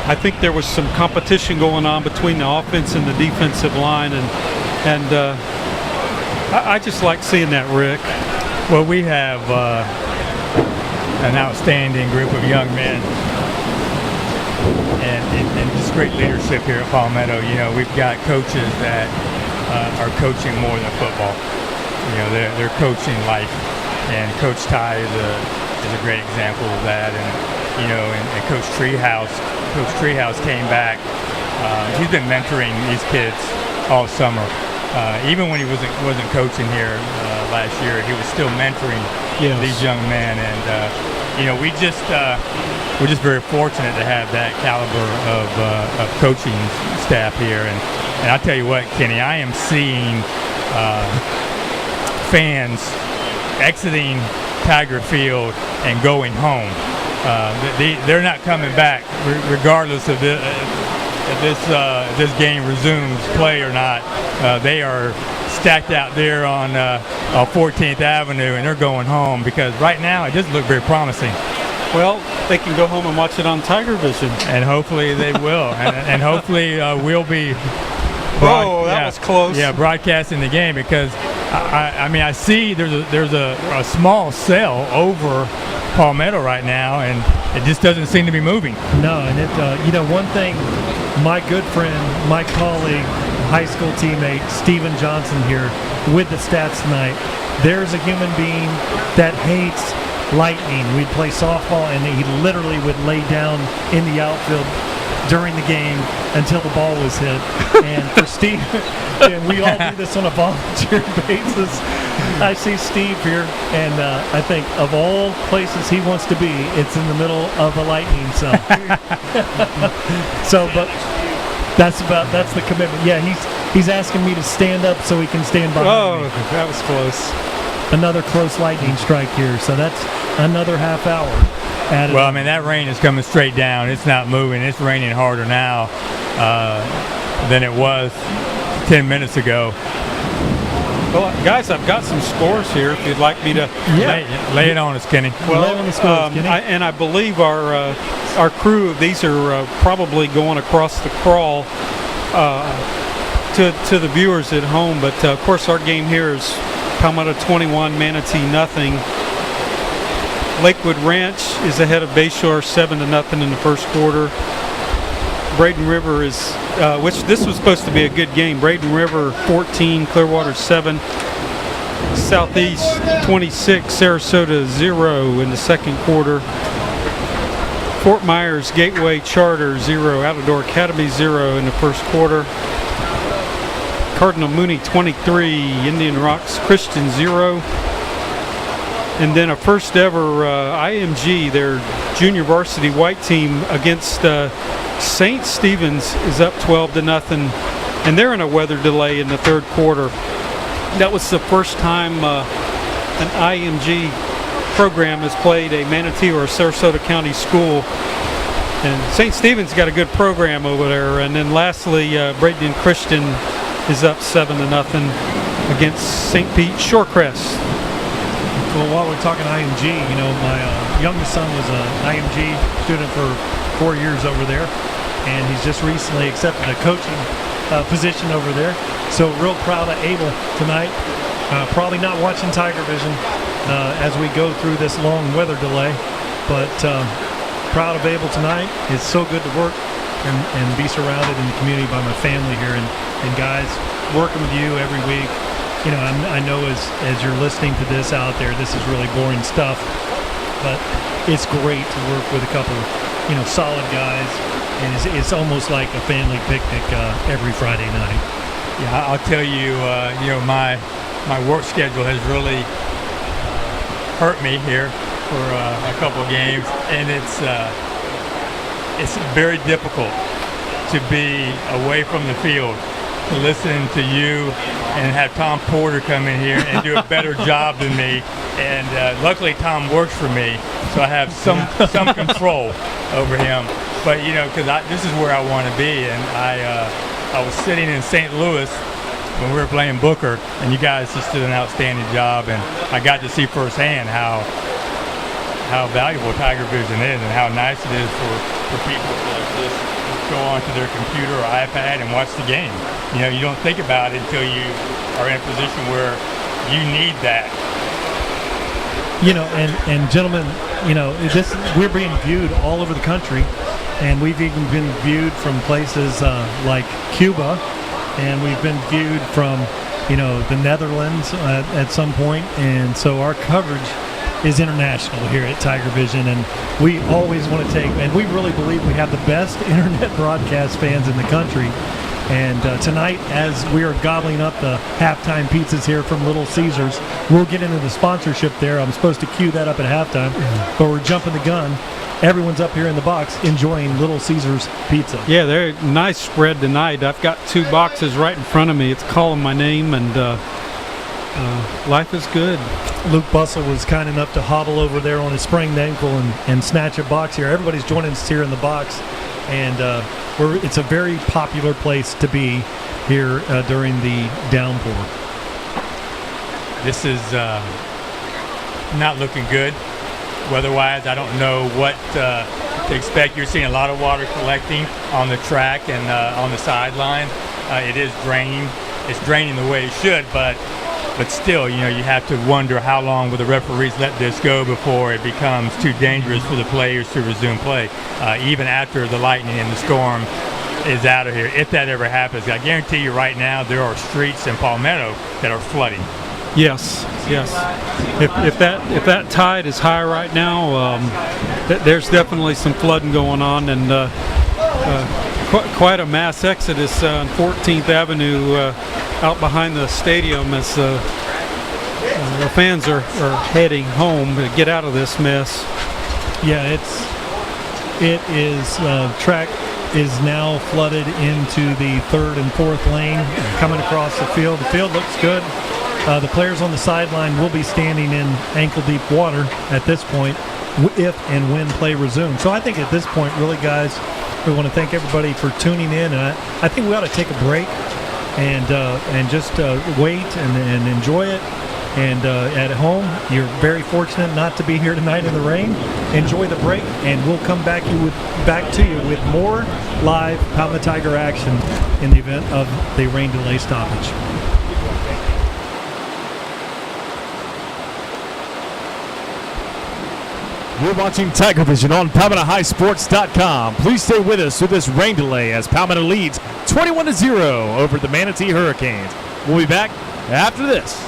I think there was some competition going on between the offense and the defensive line, and I just like seeing that, Rick. Well, we have an outstanding group of young men, and just great leadership here at Palmetto. We've got coaches that are coaching more than football. They're coaching life, and Coach Ty is a great example of that. And Coach Treehouse came back. He's been mentoring these kids all summer, even when he wasn't coaching here last year, he was still mentoring these young men. And we're just very fortunate to have that caliber of coaching staff here. And I tell you what, Kenny, I am seeing fans exiting Tiger Field and going home. They're not coming back, regardless of if this game resumes play or not. They are stacked out there on 14th Avenue, and they're going home because right now it doesn't look very promising. Well, they can go home and watch it on Tiger Vision. And hopefully they will. and hopefully we'll be was close. Yeah, broadcasting the game because I see there's a small cell over Palmetto right now, and it just doesn't seem to be moving. No, and one thing, my good friend, my colleague, high school teammate, Steven Johnson here with the stats tonight, there's a human being that hates lightning. We'd play softball, and he literally would lay down in the outfield during the game until the ball was hit. And for Steve, and we all do this on a volunteer basis. I see Steve here, and I think of all places he wants to be, it's in the middle of a lightning cell. But that's the commitment. Yeah, he's asking me to stand up so he can stand behind me. That was close. Another close lightning strike here, so that's another half hour added. Well, I mean, that rain is coming straight down. It's not moving. It's raining harder now than it was 10 minutes ago. Well, guys, I've got some scores here if you'd like me to lay it on us, Kenny. Well, lay on the scores, Kenny. I believe our crew, these are probably going across the crawl to the viewers at home. But, of course, our game here is Palmetto 21, Manatee nothing. Lakewood Ranch is ahead of Bayshore 7-0 in the first quarter. Braden River is, which this was supposed to be a good game. Braden River 14, Clearwater 7. Southeast 26, Sarasota 0 in the second quarter. Fort Myers Gateway Charter 0, Outdoor Academy 0 in the first quarter. Cardinal Mooney 23, Indian Rocks Christian 0. And then a first ever IMG, their junior varsity white team against St. Stephen's is up 12-0, and they're in a weather delay in the third quarter. That was the first time an IMG program has played a Manatee or a Sarasota County school. And St. Stephen's got a good program over there. And then lastly, Braden Christian is up 7-0 against St. Pete Shorecrest. Well, while we're talking IMG, my youngest son was an IMG student for 4 years over there, and he's just recently accepted a coaching position over there. So real proud of Abel tonight. Probably not watching Tiger Vision as we go through this long weather delay, but proud of Abel tonight. It's so good to work and be surrounded in the community by my family here, and guys, working with you every week. I know as you're listening to this out there, this is really boring stuff, but it's great to work with a couple, solid guys, and it's almost like a family picnic every Friday night. Yeah, I'll tell you, my work schedule has really hurt me here for a couple of games, and it's very difficult to be away from the field, to listen to you and have Tom Porter come in here and do a better job than me. And luckily Tom works for me, so I have some control over him. But because this is where I want to be, and I was sitting in St. Louis when we were playing Booker, and you guys just did an outstanding job, and I got to see firsthand how valuable Tiger Vision is and how nice it is for people to just go onto their computer or iPad and watch the game. You don't think about it until you are in a position where you need that. And gentlemen, we're being viewed all over the country, and we've even been viewed from places like Cuba, and we've been viewed from, the Netherlands at some point, and so our coverage is international here at Tiger Vision, and we always want to and we really believe we have the best internet broadcast fans in the country. And tonight, as we are gobbling up the halftime pizzas here from Little Caesars, we'll get into the sponsorship there. I'm supposed to cue that up at halftime, but we're jumping the gun. Everyone's up here in the box enjoying Little Caesars pizza. Yeah, they're nice spread tonight. I've got 2 boxes right in front of me. It's calling my name, and life is good. Luke Bussell was kind enough to hobble over there on his sprained ankle and snatch a box here. Everybody's joining us here in the box, and it's a very popular place to be here during the downpour. This is not looking good weather-wise. I don't know what to expect. You're seeing a lot of water collecting on the track and on the sideline. It is draining. It's draining the way it should, but still, you have to wonder how long will the referees let this go before it becomes too dangerous for the players to resume play, even after the lightning and the storm is out of here. If that ever happens, I guarantee you right now there are streets in Palmetto that are flooding. Yes. If that tide is high right now, there's definitely some flooding going on, and quite a mass exodus on 14th Avenue out behind the stadium as the fans are heading home to get out of this mess. Yeah, track is now flooded into the 3rd and 4th lane coming across the field. The field looks good. The players on the sideline will be standing in ankle-deep water at this point if and when play resumes. So I think at this point, really, guys, we want to thank everybody for tuning in. And I think we ought to take a break and just wait and enjoy it. And at home, you're very fortunate not to be here tonight in the rain. Enjoy the break, and we'll come back to you with more live Palmetto Tiger action in the event of the rain delay stoppage. You're watching Tiger Vision on PalmettoHighSports.com. Please stay with us through this rain delay as Palmetto leads 21-0 over the Manatee Hurricanes. We'll be back after this.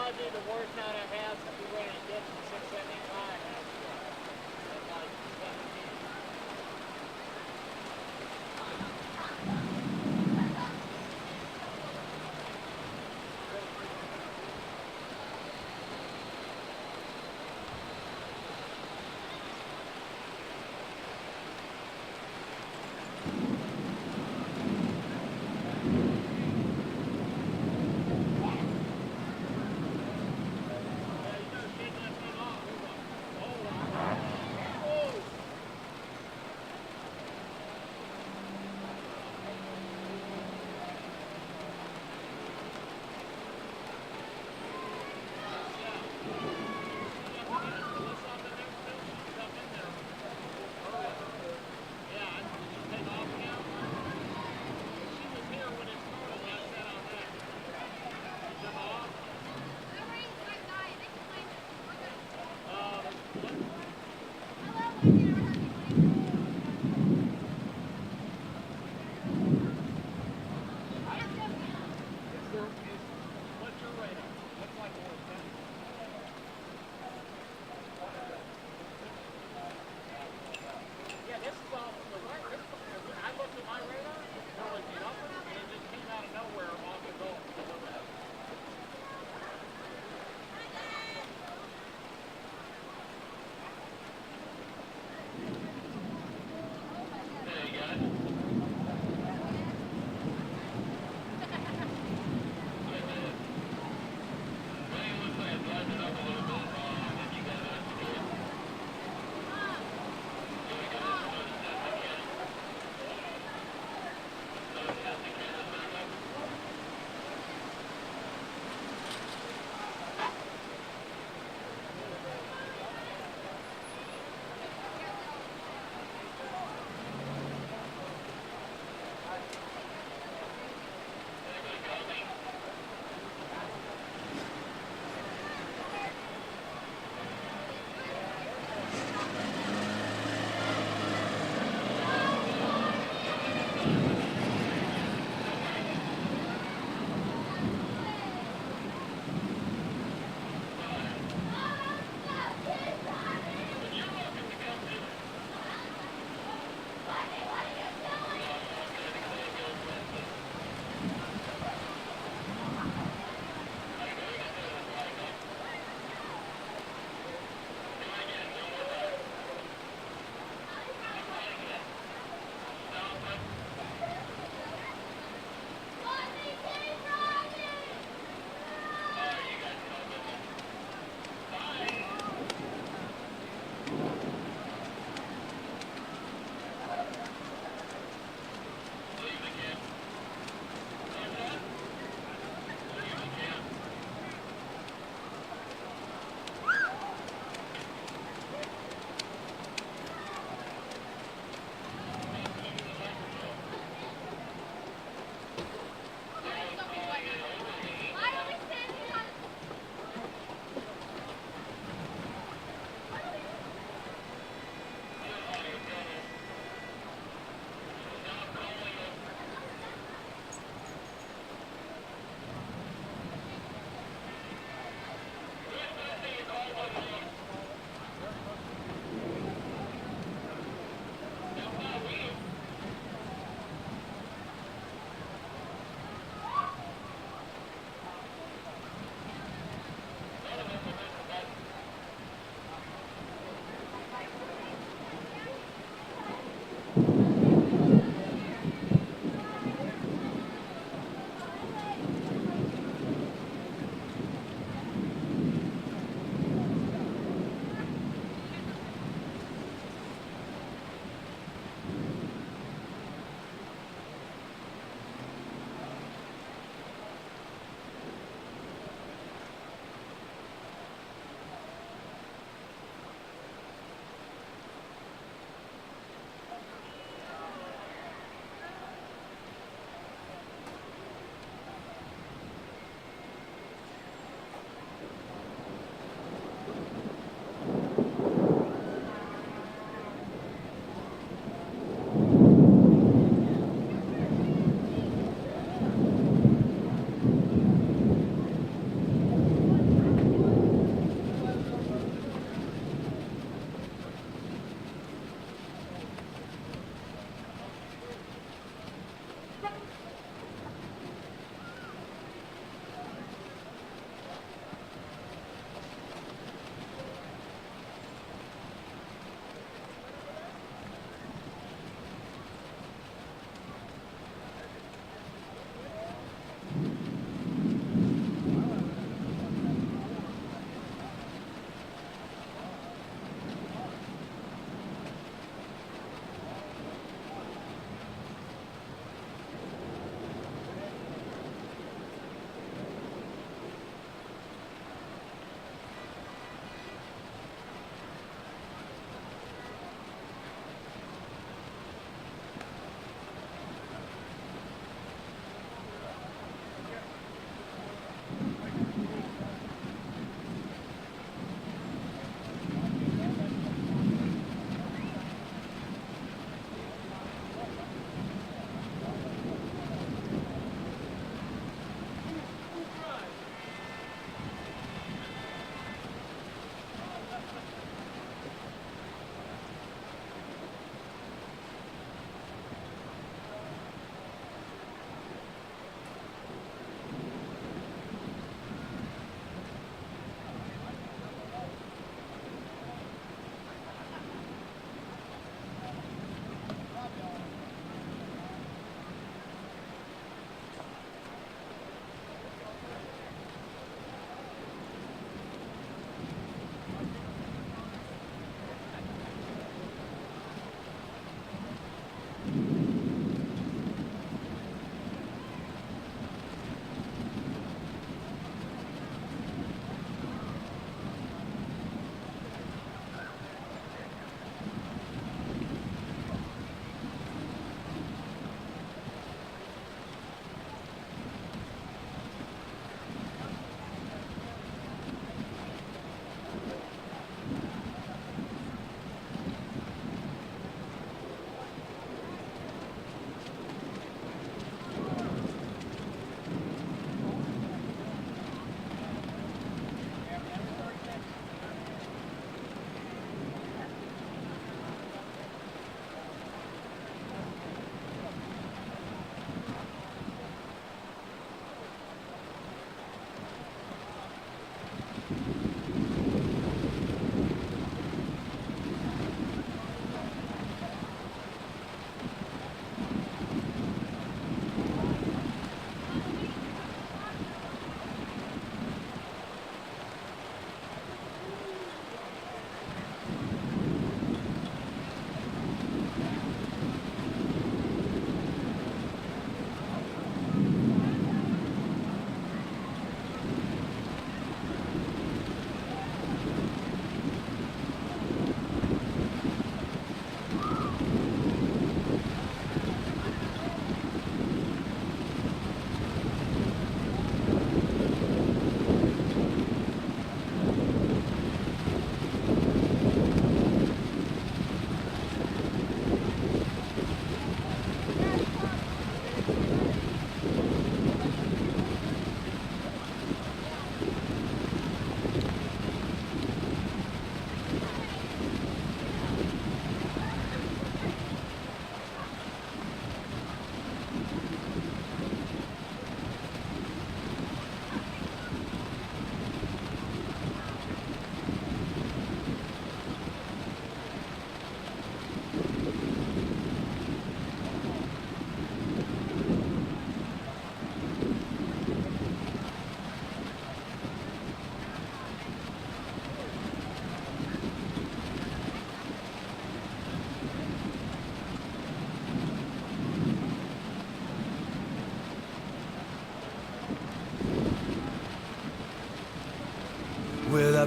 might be the worst night I have since we ran a ditch in 675. At like 17.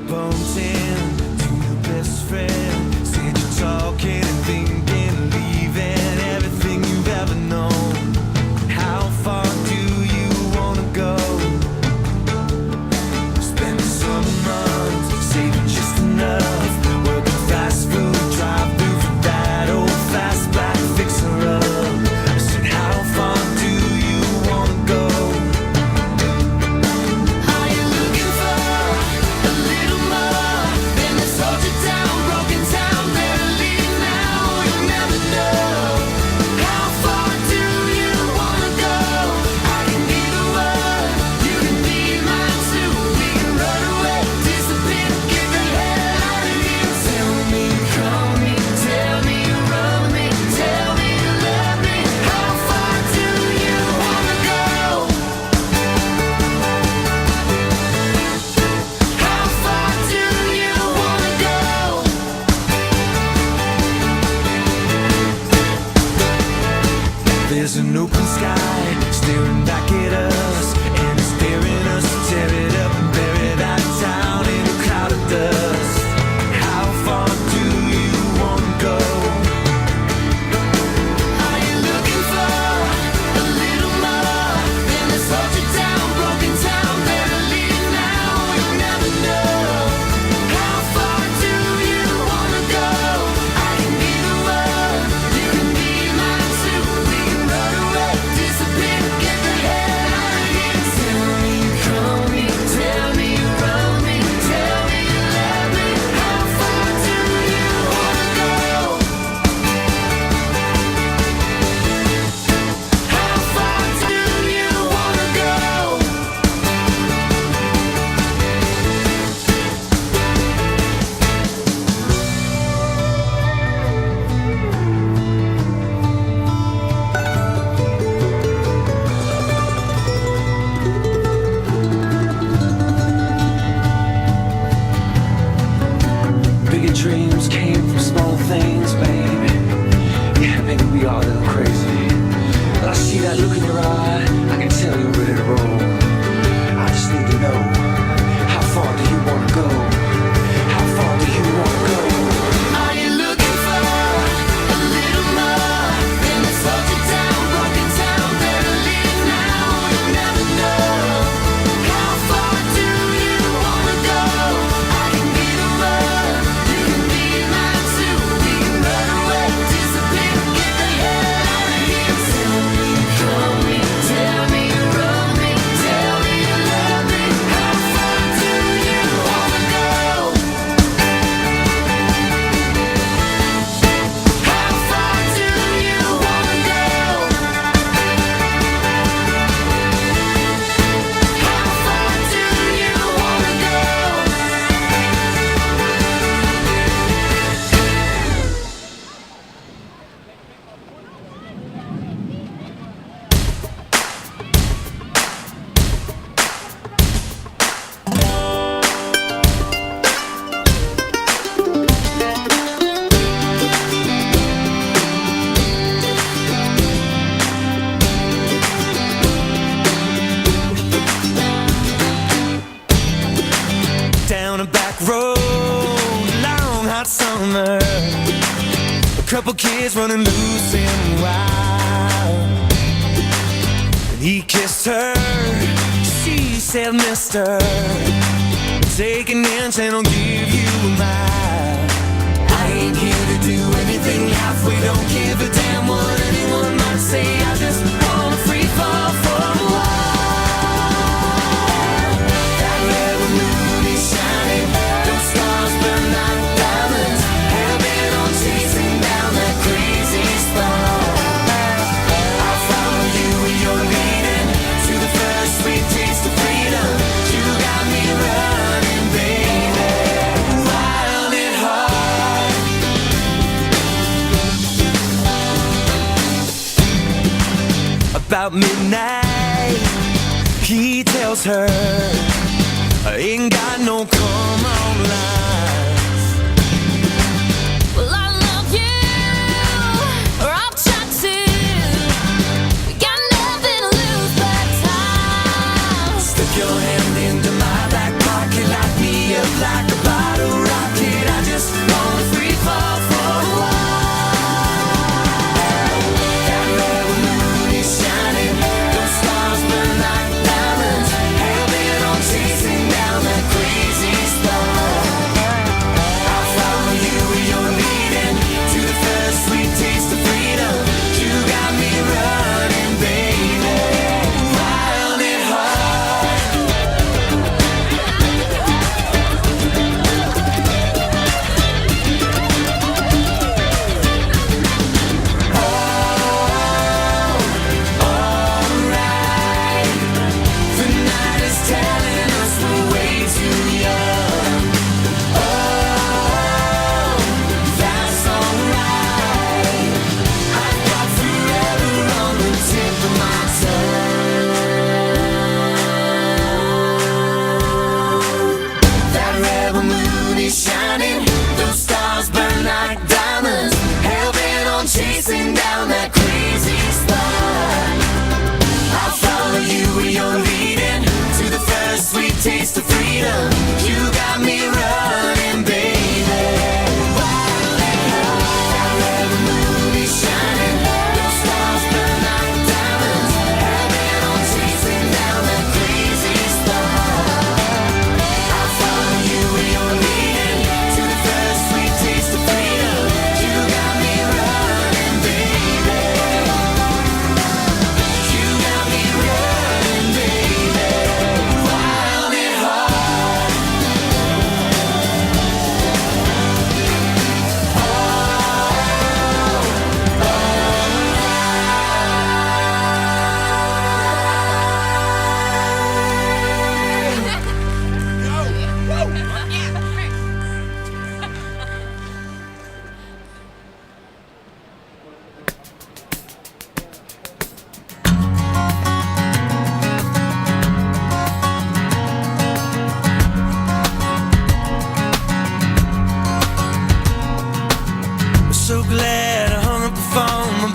bumped into your best friend. Said you're talking and thinking, leaving everything you've ever known. How far do you wanna go? Spend summer months saving just enough. Working fast food, drive through for that old fast black fixer-up. I said, how far do you wanna go? Are you looking for a little more than this soldier down, broken town that I leave now? You never know. How far do you wanna go? I can be the one, you can be mine too. We can run away, disappear, get the hell out of here. Tell me you call me, tell me you run me, tell me you love me. How far do you wanna go? How far do you wanna go? There's an open sky staring back at us, and it's daring us to tear it up and bury that town in a cloud of dust. How far do you wanna go? Are you looking for a little more than this soldier down, broken town that I leave now? You never know. How far do you wanna go? I can be the one, you can be mine too. We can run away, disappear, get the hell out of here. Tell me you call me, tell me you run me, tell me you love me. How far do you wanna go? How far do you wanna go? Bigger dreams came from small things, baby. Yeah, maybe we are a little crazy. But I see that look in your eye, I can tell you're ready to roll. I just need to know, how far do you wanna go? How far do you wanna go? Are you looking for a little more than the soldier down, broken town that I leave now? You never know. How far do you wanna go? I can be the one, you can be mine too. We can run away, disappear, get the hell out of here. Tell me you call me, tell me you run me, tell me you love me. How far do you wanna go? How far do you wanna go? How far do you wanna go? Down a back road, long hot summer. A couple kids running loose and wild. And he kissed her, she said, mister, take an inch and I'll give you a mile. I ain't here to do anything halfway, don't give a damn what anyone might say. I just wanna free fall for a while. That red moon is shining, those stars burn like diamonds. Hell bent on chasing down that crazy spot. I'll follow you where you're leading to the first sweet taste of freedom. You got me running, baby, wild and hard. About midnight, he tells her, I ain't got no come on lines. Well, I love you, or I'll try to. Got nothing to lose but time. Stick your hand into my back pocket, lock me up like a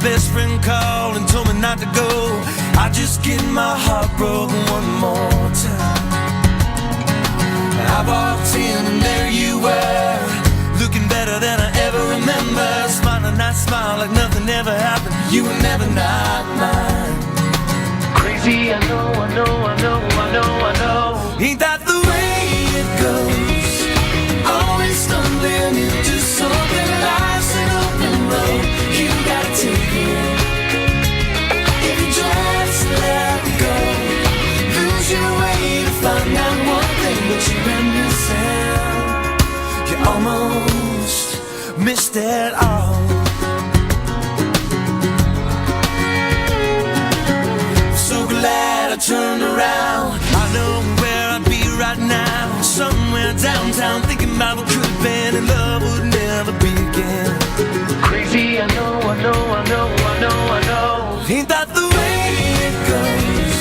best friend called and told me not to go. I just get my heart broken one more time. I walked in and there you were, looking better than I ever remember. Smiling, I smile like nothing ever happened. You were never not mine. Crazy, I know, I know, I know, I know, I know. Ain't that the way it goes? Always stumbling into something. Life's an open road, you gotta take it. If you just let go, lose your way to find out one thing that you're missing. You almost missed it all. So glad I turned around. I know where I'd be right now, somewhere downtown, thinking about what could have been, and love would never be again. Crazy, I know, I know, I know, I know, I know. Ain't that the way it goes?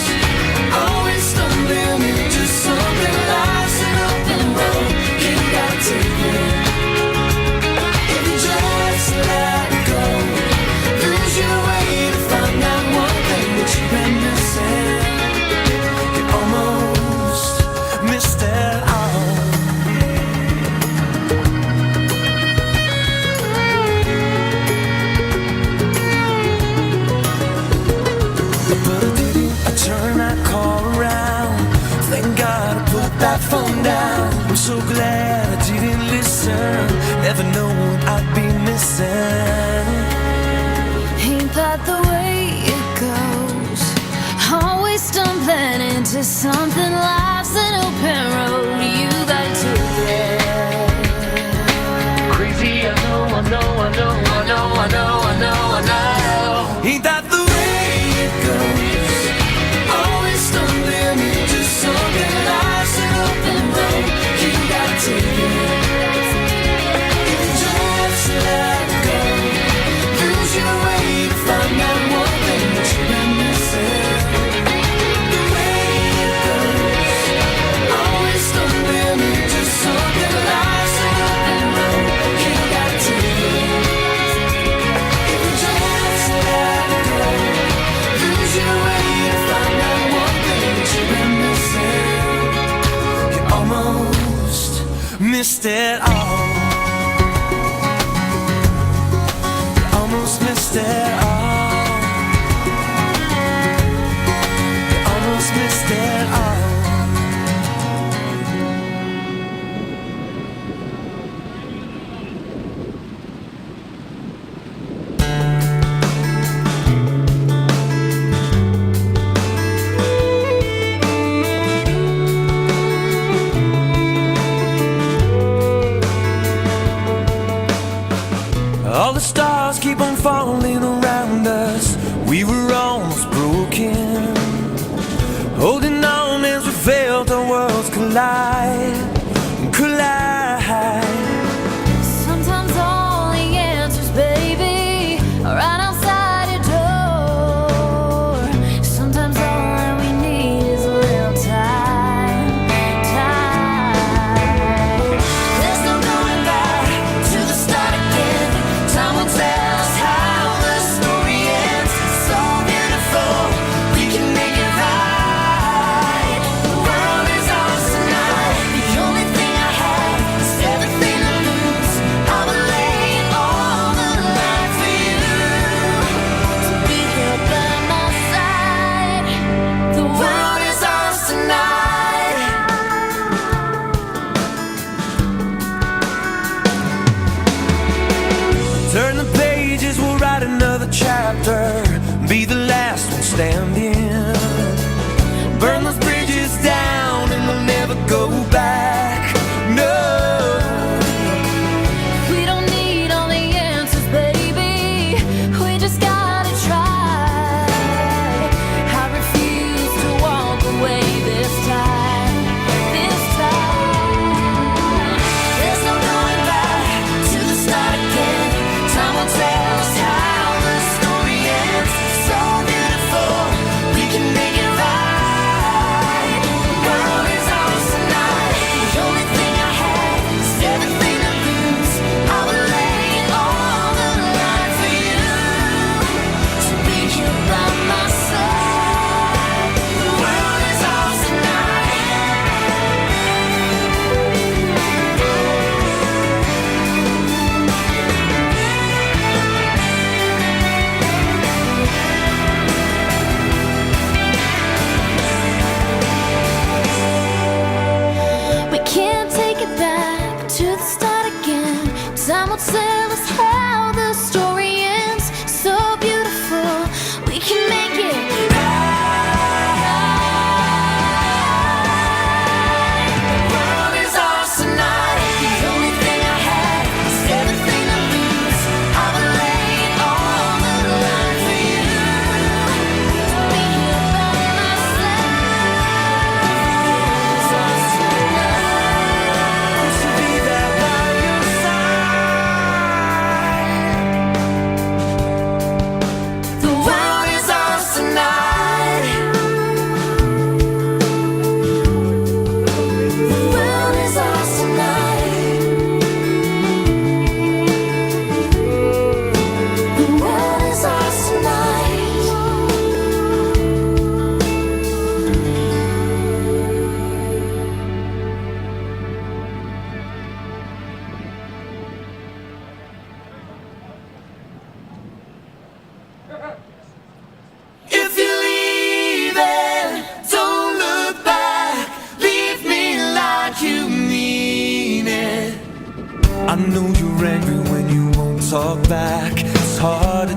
Always stumbling into something. Life's an open road, you gotta take it. If you just let go, lose your way to find out one thing that you've been missing. You almost missed it all. But I didn't, I turn that call around. Thank God I put that phone down. I'm so glad I didn't listen. Never know what I'd be missing. Ain't that the way it goes? Always stumbling into something. Life's an open road, you gotta take it. Crazy, I know, I know, I know, I know, I know, I know, I know. Ain't that the way it goes? Always stumbling into something. Life's an open road, you gotta take it. If you just let go, lose your way to find out one thing that you've been missing. The way it goes, always stumbling into something. Life's an open road, you gotta take it. If you just let go, lose your way to find out one thing that you've been missing. You almost missed it all. You almost missed it all. You almost missed it all. All the stars keep on falling around us. We were almost broken, holding on as we felt our worlds collide, collide. Sometimes all the answers, baby, are right outside your door. Sometimes all that we need is a little time, time. There's no going back to the start again. Time will tell us how the story ends. It's so beautiful, we can make it right. The world is ours tonight. The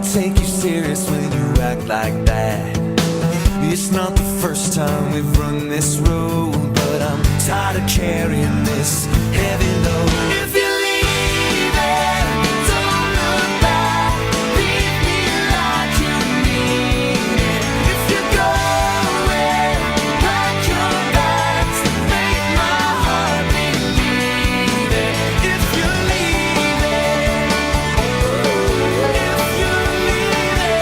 to take you serious when you act like that. It's not the first time we've run this road, but I'm tired of carrying this heavy load. If you leave it, don't look back. Leave me like you mean it. If you're going, pack your bags, make my heart believe it. If you leave it, if you leave it.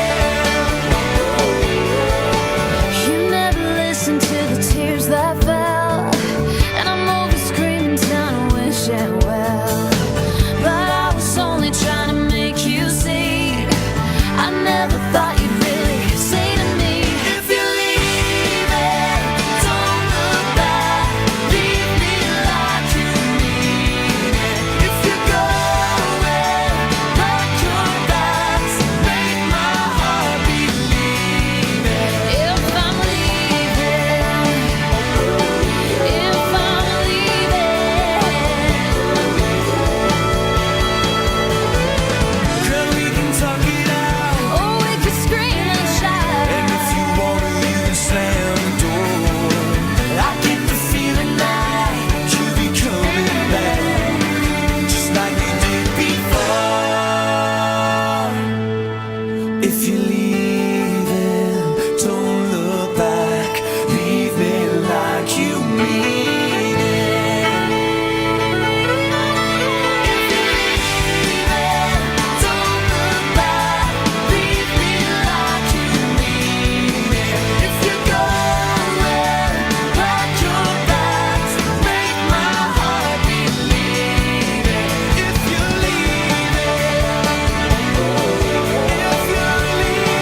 You never listened to the tears that fell, and I'm over screaming down wishing well. But I was only trying to make you see. I never thought you'd really say to me, if you leave it, don't look back. Leave me like you mean it. If you're going, pack your bags, make my heart believe it. If I'm leaving, if I'm leaving, Girl, we can talk it out. oh, we could scream and shout. And if you wanna, you can slam the door. I get the feeling that you'll be coming back, just like you did before. If you're leaving, don't look back. Leave me like you mean it. If you're leaving, don't look back. Leave me like you mean it. If you're going, pack your bags, make my heart believe it. If you're leaving, if you're leaving.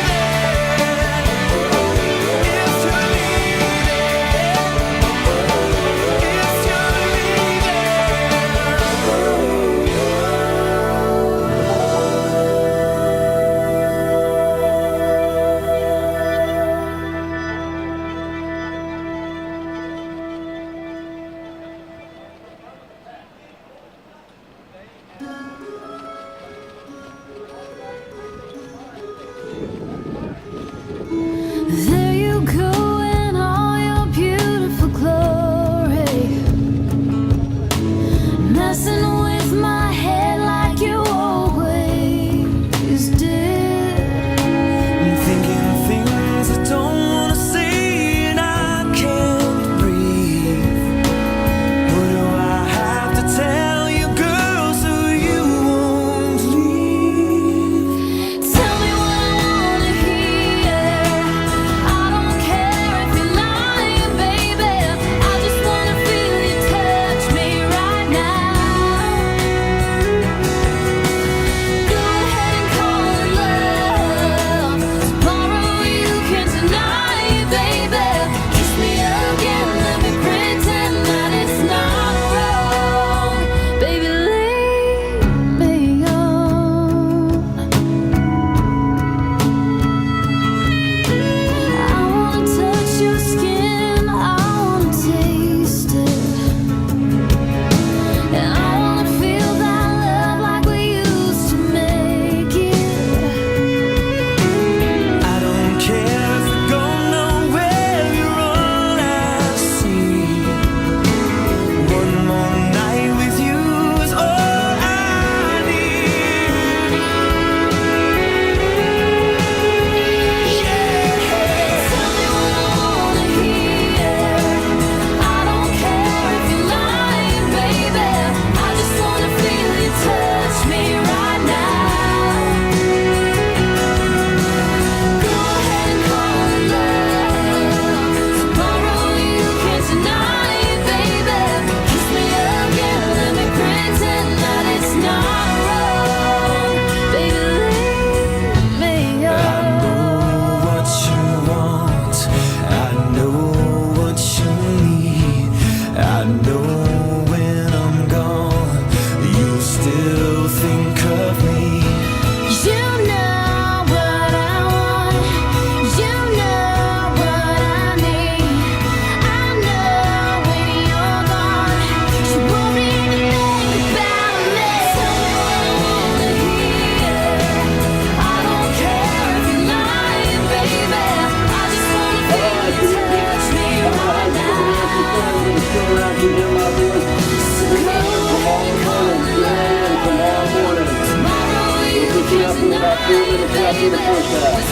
4 minutes left in the first half.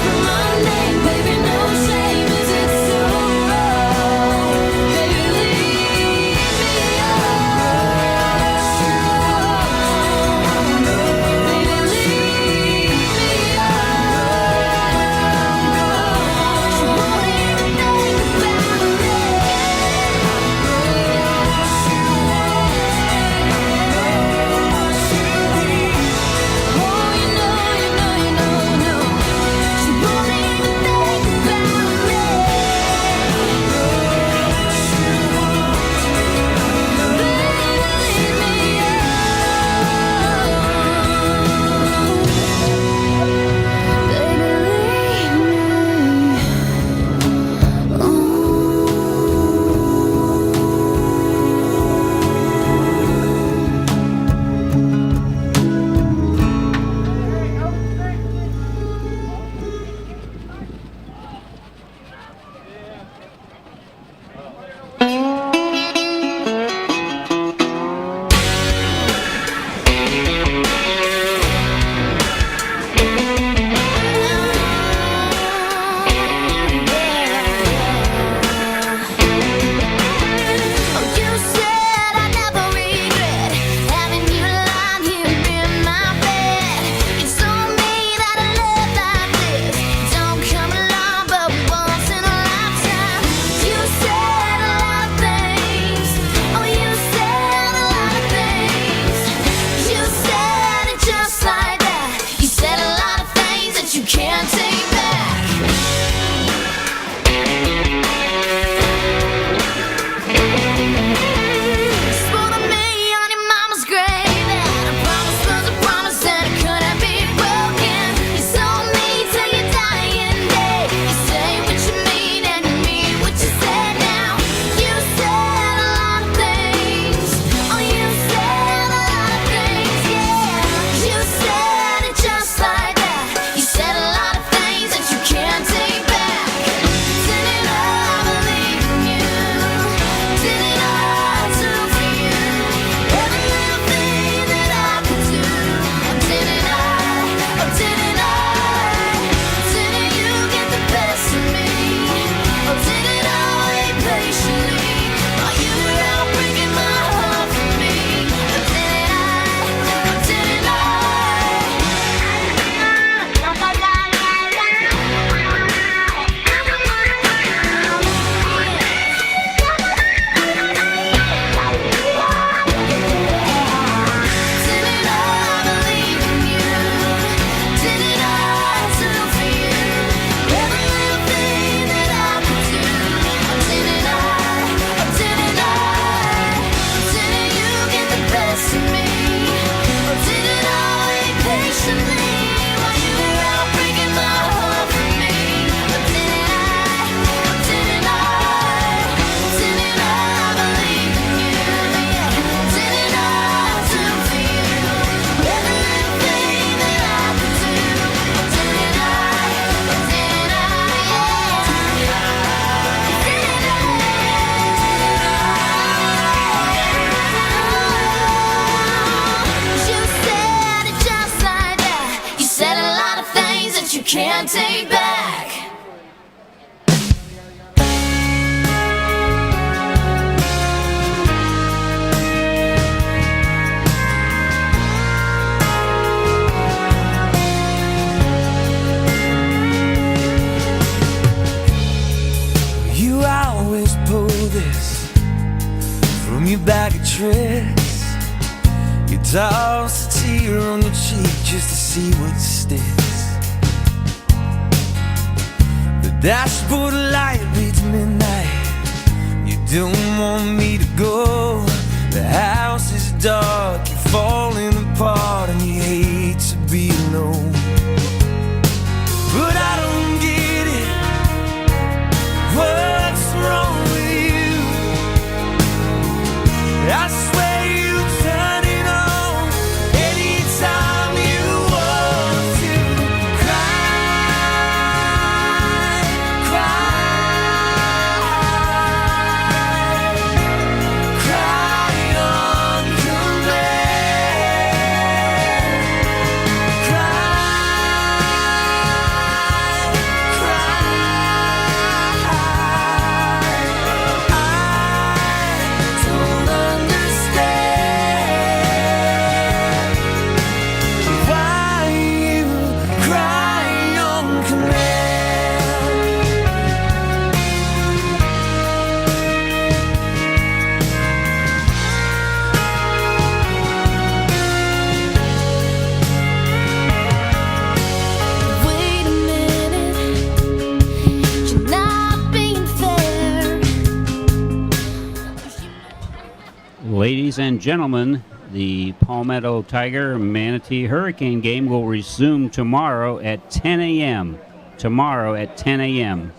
Baby, no shame, is it so wrong? Baby, leave me alone. Baby, leave me alone. She won't even think about me. Oh, you know. She won't even think about me. You said I never regret having you lying here in my bed. You told me that a love like this don't come along but once in a lifetime. You said a lot of things. Oh, you said a lot of things. You said it just like that. You said a lot of things that you can't take back. Spoke to me on your mama's grave that a promise was a promise and it couldn't be broken. You told me till your dying day. You say what you mean and you mean what you said now. You said a lot of things. Oh, you said a lot of things, yeah. You said it just like that. You said a lot of things that you can't take back. Didn't I believe in you? Didn't I do for you every little thing that I could do? Or didn't I? Or didn't I? Didn't you get the best of me? Or didn't I wait patiently while you were out breaking my heart for me? Or didn't I? Or didn't I? Didn't I believe in you? Didn't I do for you every little thing that I could do? Or didn't I? Or didn't I? Didn't you get the best of me? Or didn't I wait patiently while you were out breaking my heart for me? Or didn't I? Or didn't I? Didn't I believe in you? Yeah. Didn't I do for you every little thing that I could do? Or didn't I? Or didn't I? You said it just like that. You said a lot of things that you can't take back. You always pull this from your bag of tricks. You toss a tear on your cheek just to see what sticks. The dashboard light reads midnight. You don't want me to go. The house is dark, you're falling apart, and you hate to be alone. But I don't get it. What's wrong with you? I swear you turn it on anytime you want to cry, cry on command, cry. Ladies and gentlemen, the Palmetto Tiger Manatee Hurricane game will resume tomorrow at 10 a.m. Tomorrow at 10 a.m.